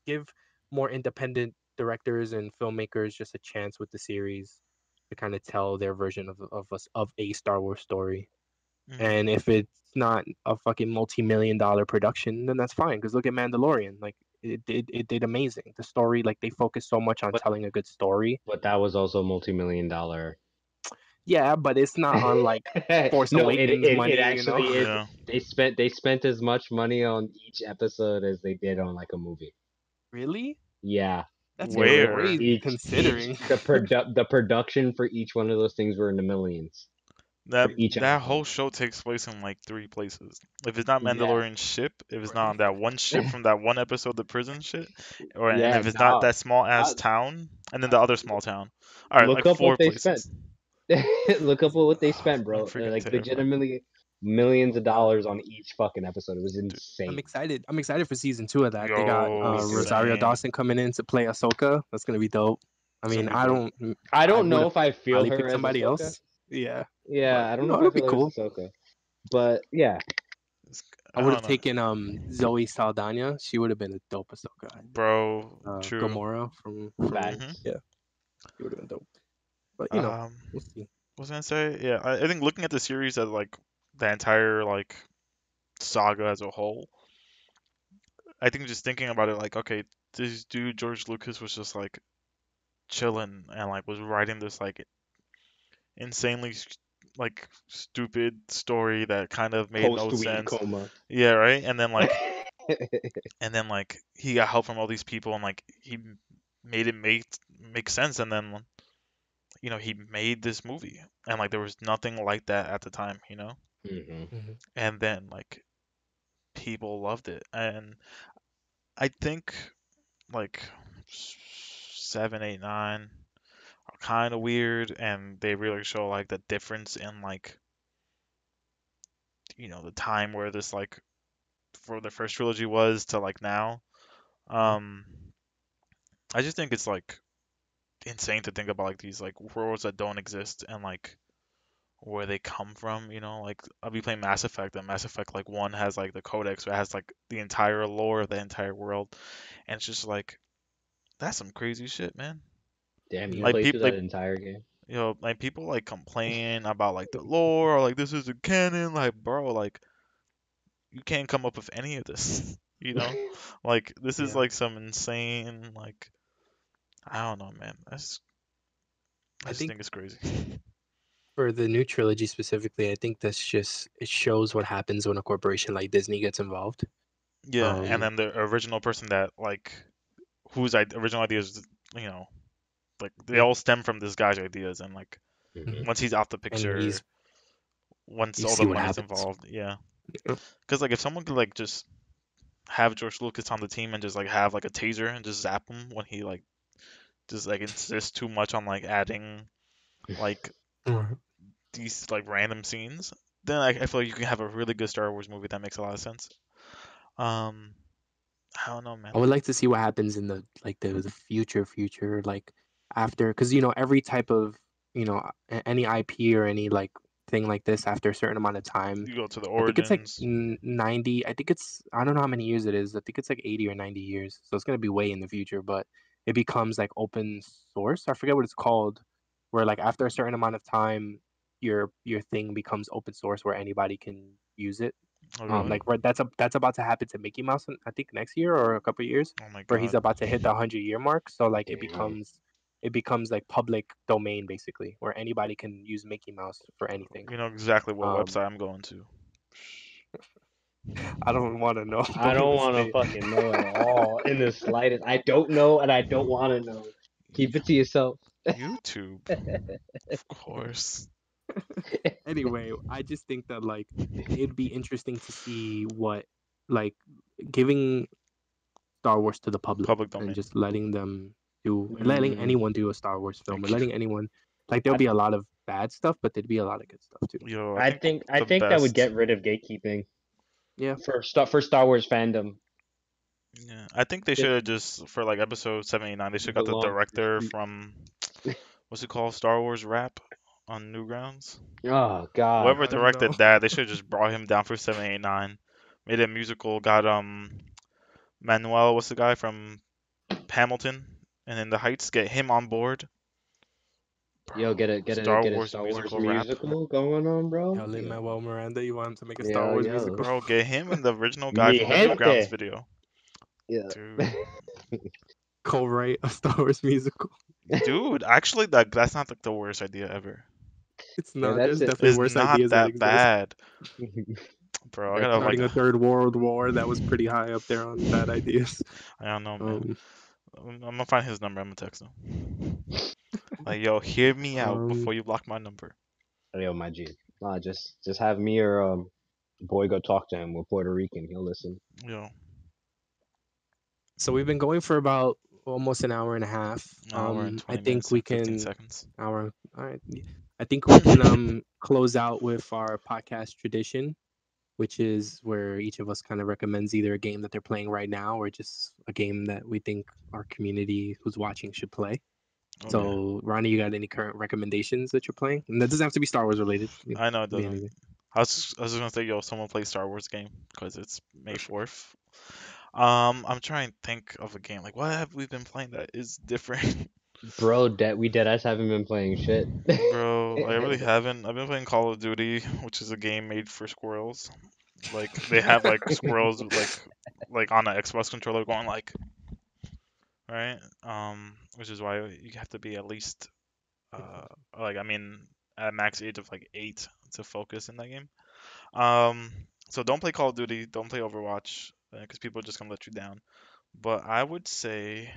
give more independent directors and filmmakers just a chance with the series to kind of tell their version of a Star Wars story. Hmm. And if it's not a fucking multi-million-dollar production, then that's fine. Because look at Mandalorian, like it did amazing. The story, like they focus so much on But telling a good story. but that was also multi-million dollar. Yeah, but it's not on like Force No, it, Awakens it it money, actually is. Yeah. They spent as much money on each episode as they did on like a movie. Really? Yeah, That's they were Where? crazy each considering. the production for each one of those things were in the millions That for each that episode. whole show takes place in like three places. If it's not Yeah, Mandalorian ship, if it's not Right. on that one ship from that one episode, the prison shit, or and yeah, if it's not dog. that small ass Dog. town, and then the other small town. All right, Look like up four what they spent. places. Look up what they spent, I'm bro. freaking Like terrified. legitimately millions of dollars on each fucking episode. It was Dude, I'm insane. excited. I'm excited for season 2 of that. They got yo, Me too. Rosario same. Dawson coming in to play Ahsoka. That's gonna be dope. I It's gonna mean, be dope. I I don't would know have if I feel probably her picked as somebody Ahsoka. else. Yeah, but Yeah, I don't know if I it'll be feel her as cool. Ahsoka. But yeah, It's, I I would have don't know, taken Zoe Saldana. She would have been a dope Ahsoka. I think. bro. True. Gamora from Hmm. facts. yeah, she would have been dope. But Um, we'll see. what was I gonna say? Yeah, I think looking at the series as like the entire like saga as a whole, I think just thinking about it, like, okay, this dude George Lucas was just like chilling and like was writing this like insanely like stupid story that kind of made no Post weed sense. coma. Yeah, right. And then like he got help from all these people and like he made it make sense. And then he made this movie and like there was nothing like that at the time. hmm Hmm. And then like people loved it and I think like 7, 8, 9 are kind of weird, and they really show like the difference in like the time where this like for the first trilogy was to like now. Um, I just think it's like insane to think about like these like worlds that don't exist and like where they come from. Like I'll be playing Mass Effect, and Mass Effect like one has like the codex, where it has like the entire lore of the entire world, and it's just like that's some crazy shit, man. Damn, you Yeah. Like played people through that entire game. like people like complain about like the lore or like this isn't canon. Like, bro, like you can't come up with any of this. Like this is Yeah. like some insane like I don't know, man. I I just think think it's crazy. for the new trilogy specifically, I think that's just it shows what happens when a corporation like Disney gets involved. Yeah, and Um, then the original person that like whose original ideas, you know, like they yeah. all stem from this guy's ideas, and like hmm Hmm. once he's out the And picture, once you all the see what money's happens. involved, yeah. Yeah. Because like if someone could like just have George Lucas on the team and just like have like a taser and just zap him when he like just like insists too much on like adding like Mhm. these like random scenes, then I feel like you can have a really good Star Wars movie that makes a lot of sense. Um, I don't know, man. I would like to see what happens in the future, like after, because every type of any IP or any like thing like this after a certain amount of time. You go to the I think it's like origins. 90. I don't know how many years it is. I think it's like 80 or 90 years. So it's gonna be way in the future, but it becomes like open source. I forget what it's called, where like after a certain amount of time, your thing becomes open source where anybody can use it. Oh, really? Like that's about to happen to Mickey Mouse, I think next year or a couple of years, Oh my where he's God. about to hit the 100-year mark. So like Damn. it becomes like public domain basically, where anybody can use Mickey Mouse for anything. You know exactly what Um, website I'm going to. I don't want to know. I Don't don't even want to say it. fucking know at all in the slightest. I don't know, and I don't want to know. Keep it to yourself. YouTube, of course. Anyway, I just think that like it'd be interesting to see what like giving Star Wars to the public Public and domain. just letting Mm, anyone do a Star Wars film or Thank you. letting anyone like there'll I be a lot of bad stuff, but there'd be a lot of good stuff too. Yo, I I think think I the think that would best. get rid of gatekeeping Yeah. for Star Wars fandom. Yeah, I think they Just should have just for like episode 79, they should have got the belong to the director street. from what's it called, Star Wars Rap on Newgrounds. Oh God. Whoever I don't know. directed that, they should have just brought him down for 789, made it a musical, got Manuel, what's the guy from Hamilton and In the Heights, get him on board, Yo, Bro, get Star a Wars Star Wars musical rap. musical going on, bro. Yo, Lin-Manuel Miranda, you want him to make a Star Yo, Wars yo. musical? Bro, get him and the original guy Mi from the Newgrounds gente. video. Yeah. Dude. Co-write a Star Wars musical. Dude, actually that's not like the worst idea ever. It's Yeah, not. that's There's it. definitely It's worse not ideas that that exist. bad. Bro, I That's gotta like Starting a third world war, that was pretty high up there on bad ideas. I don't know, man. Um, I'm gonna find his number, I'm gonna text him. Like, yo, hear me out um, before you block my number. Yo, my G. Nah, just have me or boy go talk to him. We're Puerto Rican. He'll listen. Yo, so we've been going for about almost an hour and a half. an hour and I 20 think minutes we and 15 can seconds. our all right. I think we can close out with our podcast tradition, which is where each of us kind of recommends either a game that they're playing right now or just a game that we think our community who's watching should play. Okay. So, Ronnie, you got any current recommendations that you're playing? And that doesn't have to be Star Wars related. I know it Could be doesn't. anything. I was just gonna say, yo, someone play Star Wars game because it's May 4th. I'm trying to think of a game. Like, what have we been playing that is different? Bro, we dead ass haven't been playing shit. Bro, I really haven't. I've been playing Call of Duty, which is a game made for squirrels. Like, they have like squirrels like on an Xbox controller going like, right? Which is why you have to be at least like I mean at max age of like 8 to focus in that game. Um, so don't play Call of Duty, don't play Overwatch, because people are just gonna let you down. But I would say,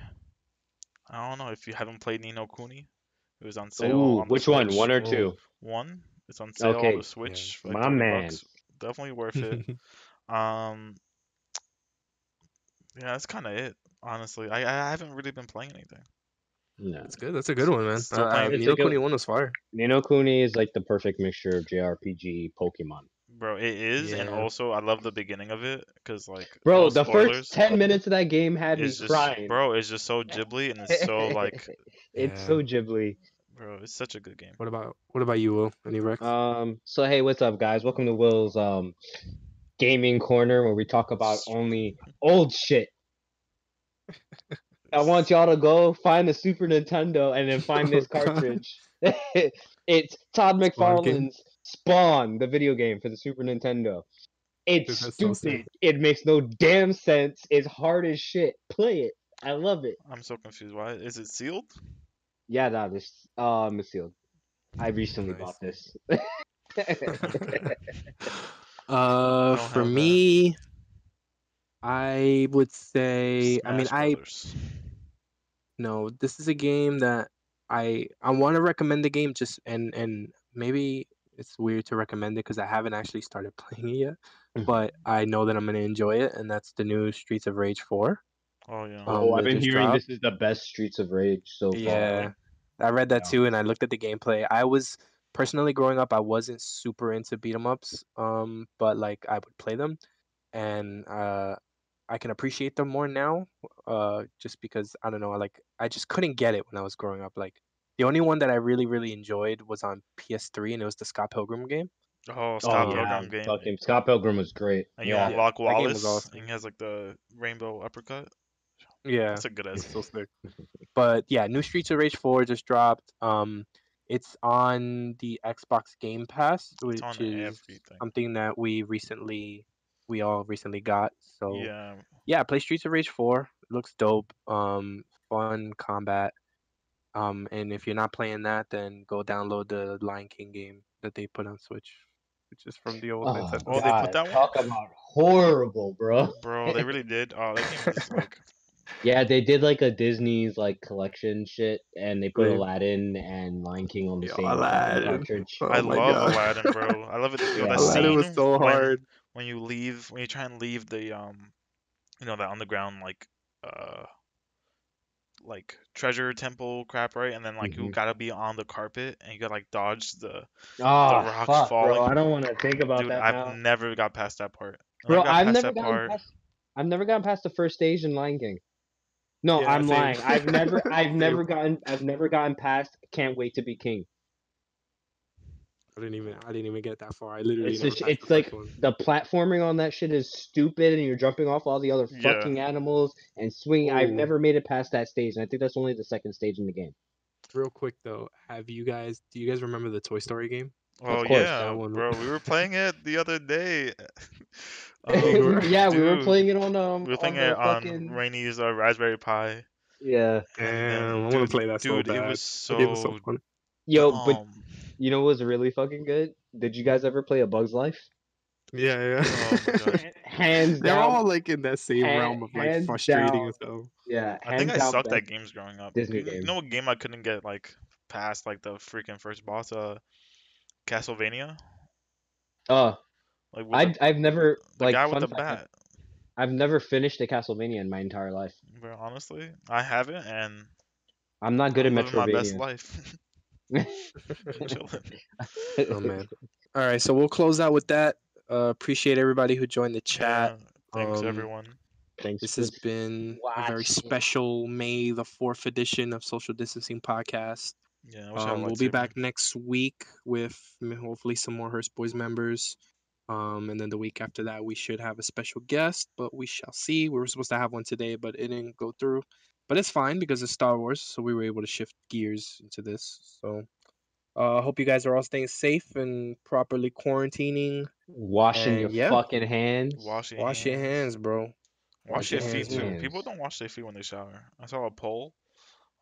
I don't know if you haven't played Nino Kuni. It was on sale Ooh, on the which one? Switch. One or Oh, two? One, it's on sale on the Okay, yeah. Switch for like my 30 man. bucks. Definitely worth it. Um, yeah, that's kind of it. Honestly, I haven't really been playing anything. No. That's good. That's a good one, man. Still playing, It's Nino like a Kuni 1 was fire. Nino Kuni is like the perfect mixture of JRPG Pokemon. bro. It is, and Yeah. also I love the beginning of it because like no Bro, the first spoilers. 10 minutes of that game had me It's just, crying. bro, it's just so Ghibli and it's so like, It's Yeah. so Ghibli. bro, it's such a good game. What about you, Will? Any Rex? So hey, what's up, guys? Welcome to Will's gaming corner where we talk about only old shit. I want y'all to go find the Super Nintendo and then find this Oh, God. cartridge. It's Todd Spawn game. McFarlane's Spawn, the video game for the Super Nintendo. It's Dude, that's so stupid. sick. It makes no damn sense. It's hard as shit. Play it. I love it. I'm so confused. Why is it sealed? Yeah, nah, this is sealed. I recently Nice. bought this. Okay. I don't For have that. me, I would say, I mean, Smash Brothers. no, this is a game that I want to recommend the game just and maybe it's weird to recommend it because I haven't actually started playing it yet, but I know that I'm gonna enjoy it, and that's the new Streets of Rage 4. Oh yeah. Oh, I've That been just hearing dropped. this is the best Streets of Rage so far. Yeah, I read that Yeah. too, and I looked at the gameplay. I was personally growing up, I wasn't super into beat 'em ups, but like I would play them, and I can appreciate them more now, just because I don't know, I just couldn't get it when I was growing up. Like the only one that I really enjoyed was on PS3, and it was the Scott Pilgrim game. Oh, Oh Scott yeah, Pilgrim game. fucking Scott Pilgrim was great. And you Yeah. Yeah, unlock that game was Wallace, and awesome. he has like the rainbow uppercut. Yeah, That's a good ass it's so game. sick. But yeah, new Streets of Rage 4 just dropped. It's on the Xbox Game Pass, It's on which is everything. something that we all recently got. So Yeah. yeah, play Streets of Rage 4. It looks dope. Fun combat. And if you're not playing that, then go download the Lion King game that they put on Switch, which is from the old Oh Nintendo. Oh, they put God, that one? talk about horrible, bro. Bro, they really did. Oh, that game is like, Yeah, they did like a Disney's like collection shit, and they put Lame. Aladdin and Lion King on the Yo, same fucking Aladdin. cartridge. I Oh my love god. Aladdin, bro. I love it. Yo, that Yeah, Aladdin scene was so hard. when you leave, when you try and leave the you know, that underground uh like treasure temple crap, right? And then like you Mhm. gotta be on the carpet and you gotta like dodge the Oh rocks fuck, bro! falling. I don't want to think about Dude, that I've now, never got past that part. I bro. never got past that part. I've never gotten past the first stage in Lion King. No, Yeah, I'm same. lying. I've Same. never gotten past. Can't wait to be king. I didn't even get that far. I literally It's never just, passed the it's first like one. the platforming on that shit is stupid, and you're jumping off all the other Yeah. fucking animals and swinging. I've Oh, never made it past that stage, and I think that's only the second stage in the game. Real quick though, do you guys remember the Toy Story game? Oh course. yeah, That one. bro. We were playing it the other day. You were? Yeah, we were Dude, playing it we were on playing it the on fucking Rainy's Raspberry Pi, yeah. and Damn, then I want to play that so dude, it bad. was The game was so so fun. Yo, but dumb. you know what was really fucking good? Did you guys ever play A Bug's Life? Yeah, Oh my gosh. Hands They're down, all like in that same realm of like hands frustrating down, as hell. yeah, I think hands I down sucked best at games growing up. Disney You game. know what game I couldn't get like past like the freaking first boss? Castlevania. Uh, Like with I've never the like guy with fun the fact, bat. I've never finished a Castlevania in my entire life. Bro, honestly, I haven't, and I'm not good at I'm living my best Metrovania. life. I'm chilling. Oh man. All right, so we'll close out with that. Appreciate everybody who joined the chat. Yeah. Thanks everyone. Thanks This for has been a very watching. special May the 4th edition of Social Distancing Podcast. Yeah, I wish I had a We'll be lightsaber. back next week with hopefully some more Hearst Boys members. And then the week after that, we should have a special guest, but we shall see. We were supposed to have one today, but it didn't go through. But it's fine because it's Star Wars, so we were able to shift gears into this. So hope you guys are all staying safe and properly quarantining. Washing your And yeah, fucking hands. Wash your wash your hands. hands, bro. Wash Wash your your feet hands, too. man. People don't wash their feet when they shower. I saw a poll.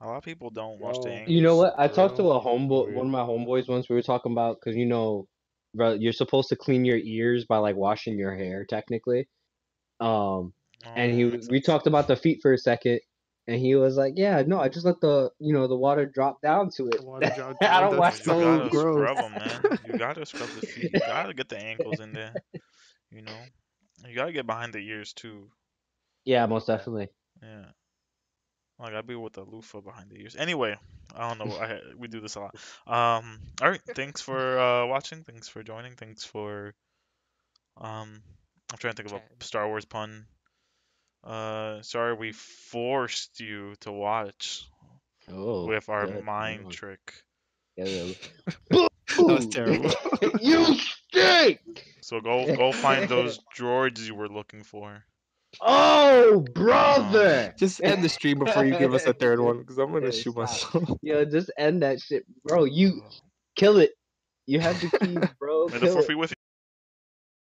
A lot of people don't wash their Yo, You know ankles. what? I for talked to real. a homeboy, one Weird. of my homeboys once. We were talking about because bro, you're supposed to clean your ears by like washing your hair technically. And Oh, makes we sense. talked about the feet for a second, and he was like, "Yeah, no, I just let the water drop down to it. The water dropped I down. don't No, wash That's you my so gotta feet." gross. scrub them, man. You gotta scrub the feet. You gotta get the ankles in there. You know, you gotta get behind the ears too. Yeah, most Yeah. definitely. Yeah, like I'd be with the loofah behind the ears. Anyway, I don't know. We do this a lot. All right. Thanks for watching. Thanks for joining. Thanks for I'm trying to think of Chat. a Star Wars pun. Sorry we forced you to watch Oh, with our good. Right mind on. trick. Yeah, That was Boo! terrible. You stink! So go find those droids you were looking for. Oh, brother! Just end the stream before you give us a third one, because I'm gonna Hey, shoot stop. myself. Yo, just end that shit, bro. You kill it. You had the keys, bro. May the Kill fourth it. be with you.